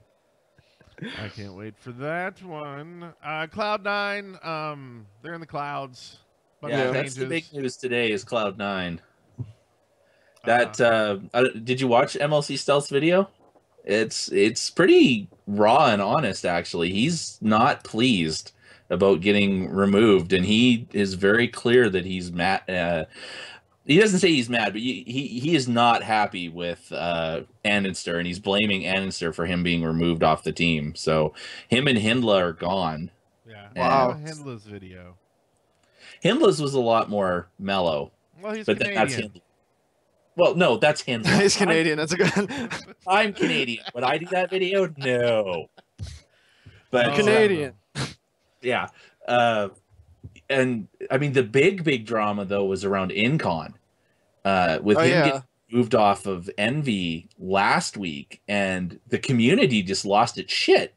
I can't wait for that one. Cloud9, they're in the clouds. Bunch Yeah, of that's the big changes. news today is Cloud9. That did you watch MLC Stealth's video? It's pretty raw and honest, actually. He's not pleased about getting removed, and he is very clear that he's mad. He doesn't say he's mad, but he is not happy with Anninster, and he's blaming Anninster for him being removed off the team. So him and Hindla are gone. Yeah. Wow. Hindla's video. Hindla's was a lot more mellow, Well, he's but then that's Canadian. Hindla. Well, no, that's Hindla. He's Canadian. That's a good. I'm Canadian. Would I do that video? No. But Oh. Canadian. yeah. And I mean, the big drama though was around Incon, with him getting moved off of Envy last week, and the community just lost its shit.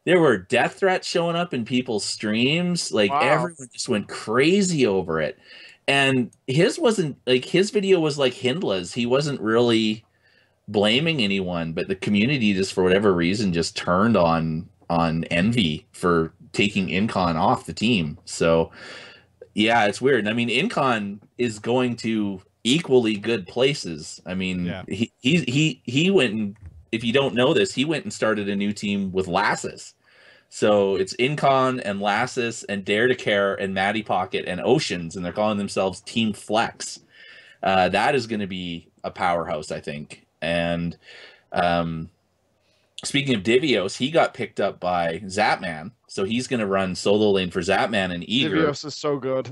There were death threats showing up in people's streams. Like everyone just went crazy over it. And his video was like Hindla's. He wasn't really blaming anyone, but the community just for whatever reason just turned on Envy for taking Incon off the team. So yeah, it's weird. I mean, Incon is going to equally good places. I mean, he went and, if you don't know this, he went and started a new team with Lassus. So it's Incon and Lassus and Dare to Care and Matty Pocket and Oceans, and they're calling themselves Team Flex. That is going to be a powerhouse, I think. And speaking of Divios, he got picked up by Zapman, so he's going to run solo lane for Zapman and Eager. Divios is so good.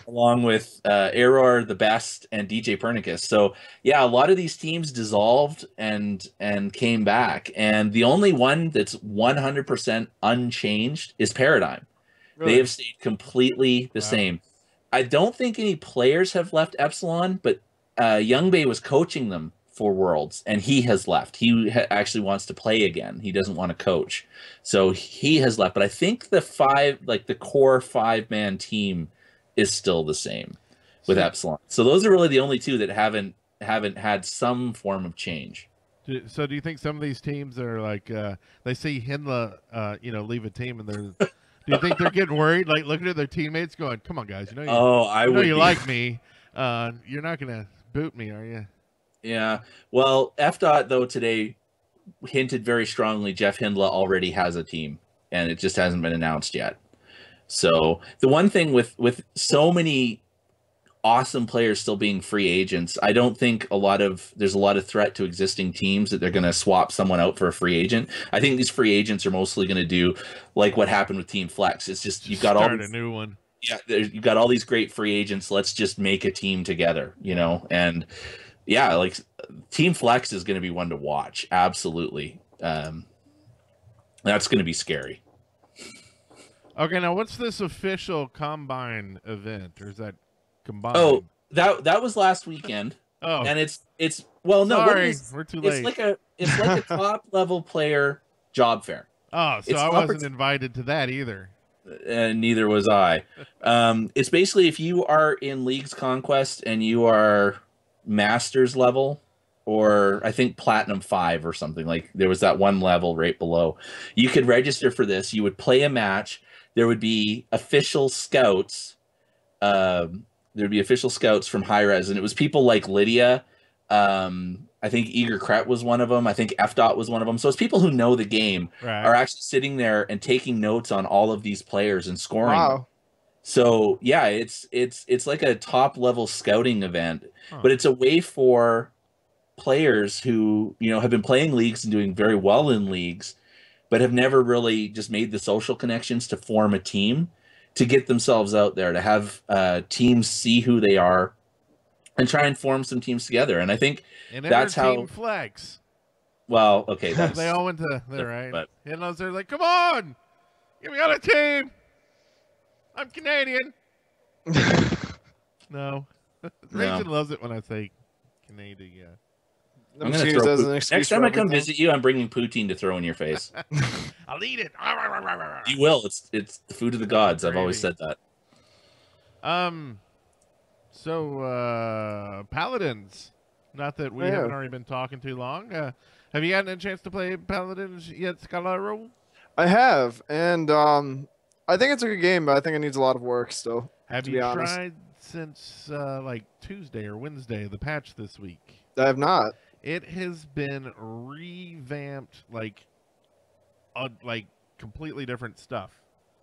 Along with Error, the Best, and DJ Pernicus. So yeah, a lot of these teams dissolved and came back, and the only one that's 100% unchanged is Paradigm. Really? They have stayed completely the same. I don't think any players have left Epsilon, but Youngbay was coaching them for Worlds, and he has left. He actually wants to play again. He doesn't want to coach, so he has left. But I think the core 5-man team is still the same with Epsilon. So those are really the only two that haven't had some form of change. So do you think some of these teams are like they see Hinla, leave a team, and they're do you think they're getting worried, like looking at their teammates, going, "Come on, guys, you like me. You're not gonna boot me, are you?" Yeah. Well, FDOT though today hinted very strongly Jeff Hindla already has a team, and it just hasn't been announced yet. So the one thing with so many awesome players still being free agents, I don't think there's a lot of threat to existing teams that they're going to swap someone out for a free agent. I think these free agents are mostly going to do like what happened with Team Flex. It's just you've got a new one. Yeah, you've got all these great free agents. Let's just make a team together, and yeah, like Team Flex is going to be one to watch. Absolutely. That's going to be scary. Okay, now what's this official Combine event, or is that combined? Oh, that was last weekend. Oh, and it's well, no, sorry, we're too late. It's like a top level player job fair. Oh, so I wasn't invited to that either. And neither was I. It's basically if you are in League's Conquest and you are Masters level, or I think Platinum 5 or something, like there was that one level right below, you could register for this. You would play a match. There would be official scouts. There'd be official scouts from Hi-Rez, and it was people like Lydia. I think Eager Kret was one of them. I think FDOT was one of them. So it's people who know the game are actually sitting there and taking notes on all of these players and scoring. Wow. So yeah, it's like a top level scouting event, but it's a way for players who have been playing leagues and doing very well in leagues, but have never really just made the social connections to form a team, to get themselves out there, to have teams see who they are, and try and form some teams together. And I think that's how Team Flex. Well, okay, they all went to there, right? But they're like, "Come on, get me on a team. I'm Canadian." No, Rachel loves it when I say Canadian. Yeah. I'm gonna throw next time I come visit you, I'm bringing poutine to throw in your face. I'll eat it. You will. It's the food of the gods. I've always said that. So Paladins. Not that we haven't already been talking too long. Have you gotten a chance to play Paladins yet, Scalero? I have, and I think it's a good game, but I think it needs a lot of work still. Have you tried since like Tuesday or Wednesday, the patch this week? I have not. It has been revamped, like completely different stuff.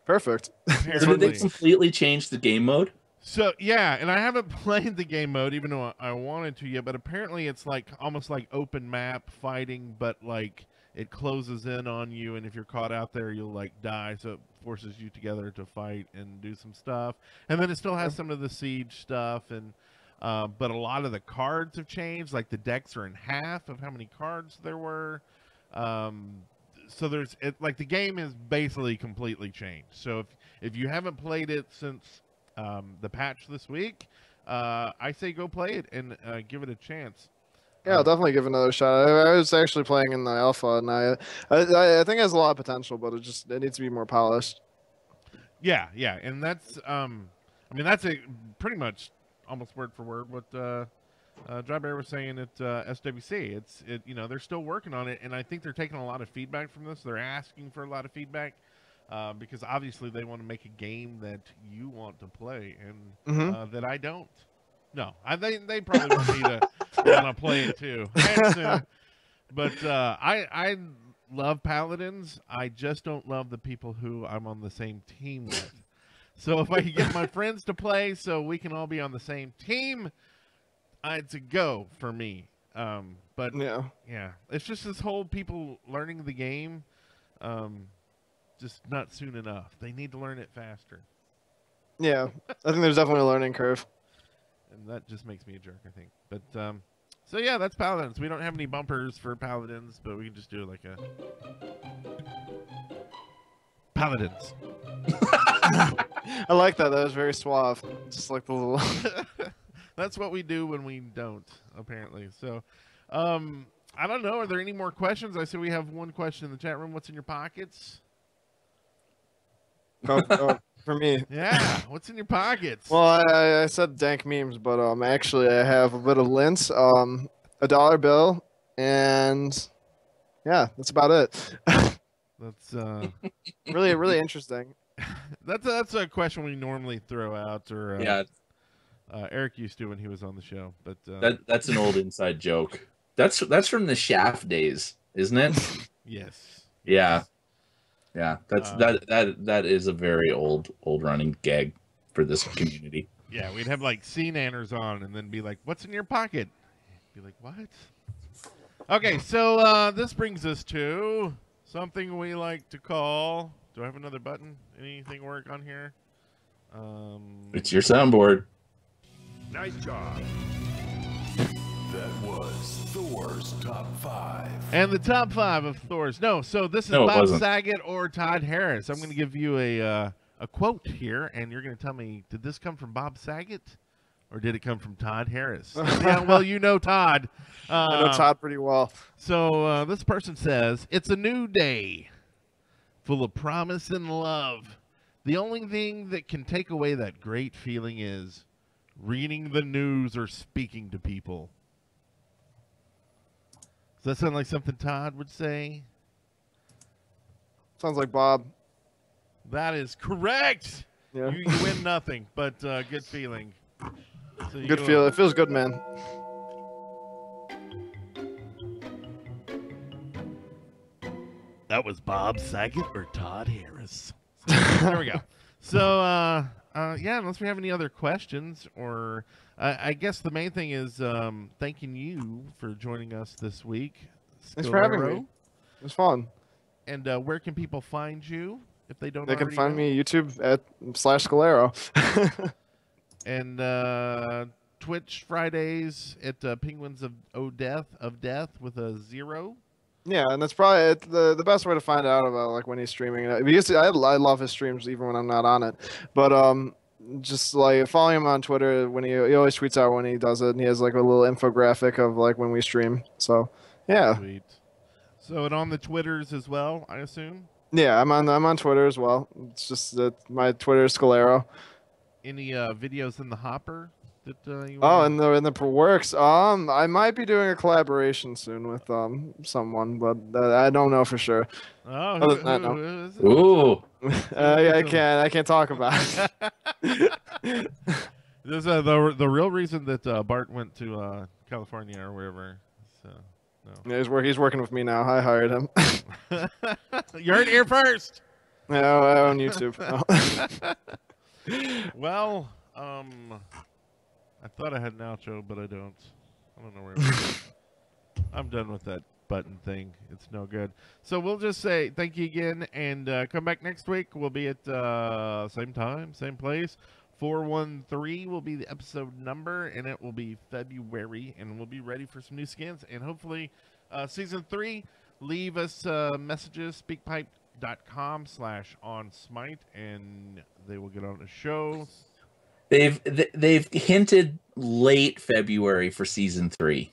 Perfect. So did they completely change the game mode? So yeah, and I haven't played the game mode, even though I wanted to yet. But apparently, it's like almost like open map fighting, but like it closes in on you, and if you're caught out there, you'll like die. So it forces you together to fight and do some stuff. And then it still has some of the siege stuff, and but a lot of the cards have changed. Like the decks are in half of how many cards there were. So like the game is basically completely changed. So if you haven't played it since the patch this week, I say go play it and give it a chance. Yeah, I'll definitely give it another shot. I was actually playing in the alpha, and I think it has a lot of potential, but it needs to be more polished. Yeah, and that's that's pretty much almost word for word what Dry Bear was saying at SWC. They're still working on it, and I think they're taking a lot of feedback from this. They're asking for a lot of feedback. Because obviously they want to make a game that you want to play, and that I don't. No, they probably want me to want to play it too. But I love Paladins. I just don't love the people who I'm on the same team with. So if I can get my friends to play so we can all be on the same team, it's a go for me. But yeah, it's just this whole people learning the game. Just not soon enough. They need to learn it faster. Yeah, I think there's definitely a learning curve. And that just makes me a jerk, I think. But, so yeah, that's Paladins. We don't have any bumpers for Paladins, but we can just do like a... Paladins. I like that. That was very suave. Just like the little... That's what we do when we don't, apparently. So, I don't know. Are there any more questions? I see we have one question in the chat room. What's in your pockets? For me. Yeah, what's in your pockets? Well, I said dank memes, but actually I have a bit of lints, a dollar bill, and yeah, that's about it. That's really interesting. that's a question we normally throw out, or Yeah, Eric used to when he was on the show. But that's an old inside joke. That's from the Shaft days, isn't it? yes, Yeah. Yeah, that's Uh, that is a very old running gag for this community. yeah, we'd have like C-nanners on, and then be like, "What's in your pocket?" Be like, "What?" Okay, so this brings us to something we like to call. Do I have another button? Anything work on here? It's your soundboard. Nice job. That was Thor's top 5. And the top 5 of Thor's. No, so this is No, it Bob wasn't. Saget or Todd Harris. I'm going to give you a quote here, and you're going to tell me, did this come from Bob Saget or did it come from Todd Harris? Yeah, well, you know Todd. I know Todd pretty well. So this person says, it's a new day full of promise and love. The only thing that can take away that great feeling is reading the news or speaking to people. Does that sound like something Todd would say? Sounds like Bob. That is correct. Yeah. You win nothing, but good feeling. So Good feel. It feels good, man. That was Bob Saget or Todd Harris. So, there we go. So, yeah, unless we have any other questions, or I guess the main thing is thanking you for joining us this week. Thanks for having me. It was fun. And where can people find you if they don't? They can already find know? me YouTube at /Scalero. And Twitch Fridays at Penguins of Death with a 0. Yeah, and that's probably the best way to find out about like when he's streaming. Because I love his streams even when I'm not on it. But just like follow him on Twitter when he always tweets out when he does it, and he has like a little infographic of like when we stream. So yeah. Sweet. So and on the Twitters as well, I assume. Yeah, I'm on Twitter as well. It's just that my Twitter is Scalero. Any videos in the hopper that you? Oh, in the works. I might be doing a collaboration soon with someone, but I don't know for sure. Oh, Other than that, no. who is it? Ooh, I can't talk about it. This is the real reason that Bart went to California or wherever. So no. Yeah, he's working with me now. I hired him. You heard it here first. Yeah, I own YouTube. Well, I thought I had an outro, but I don't. I don't know where it is. I'm done with that button thing. It's no good. So we'll just say thank you again, and come back next week. We'll be at same time, same place. 413 will be the episode number, and it will be February, and we'll be ready for some new skins. And hopefully, season 3, leave us messages, speakpipe.com/on Smite, and they will get on the show. they've hinted late February for season 3,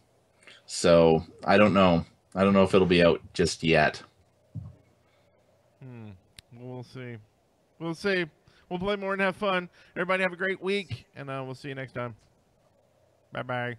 so I don't know. I don't know if it'll be out just yet. We'll see. We'll see. We'll play more and have fun. Everybody have a great week, and we'll see you next time. Bye-bye.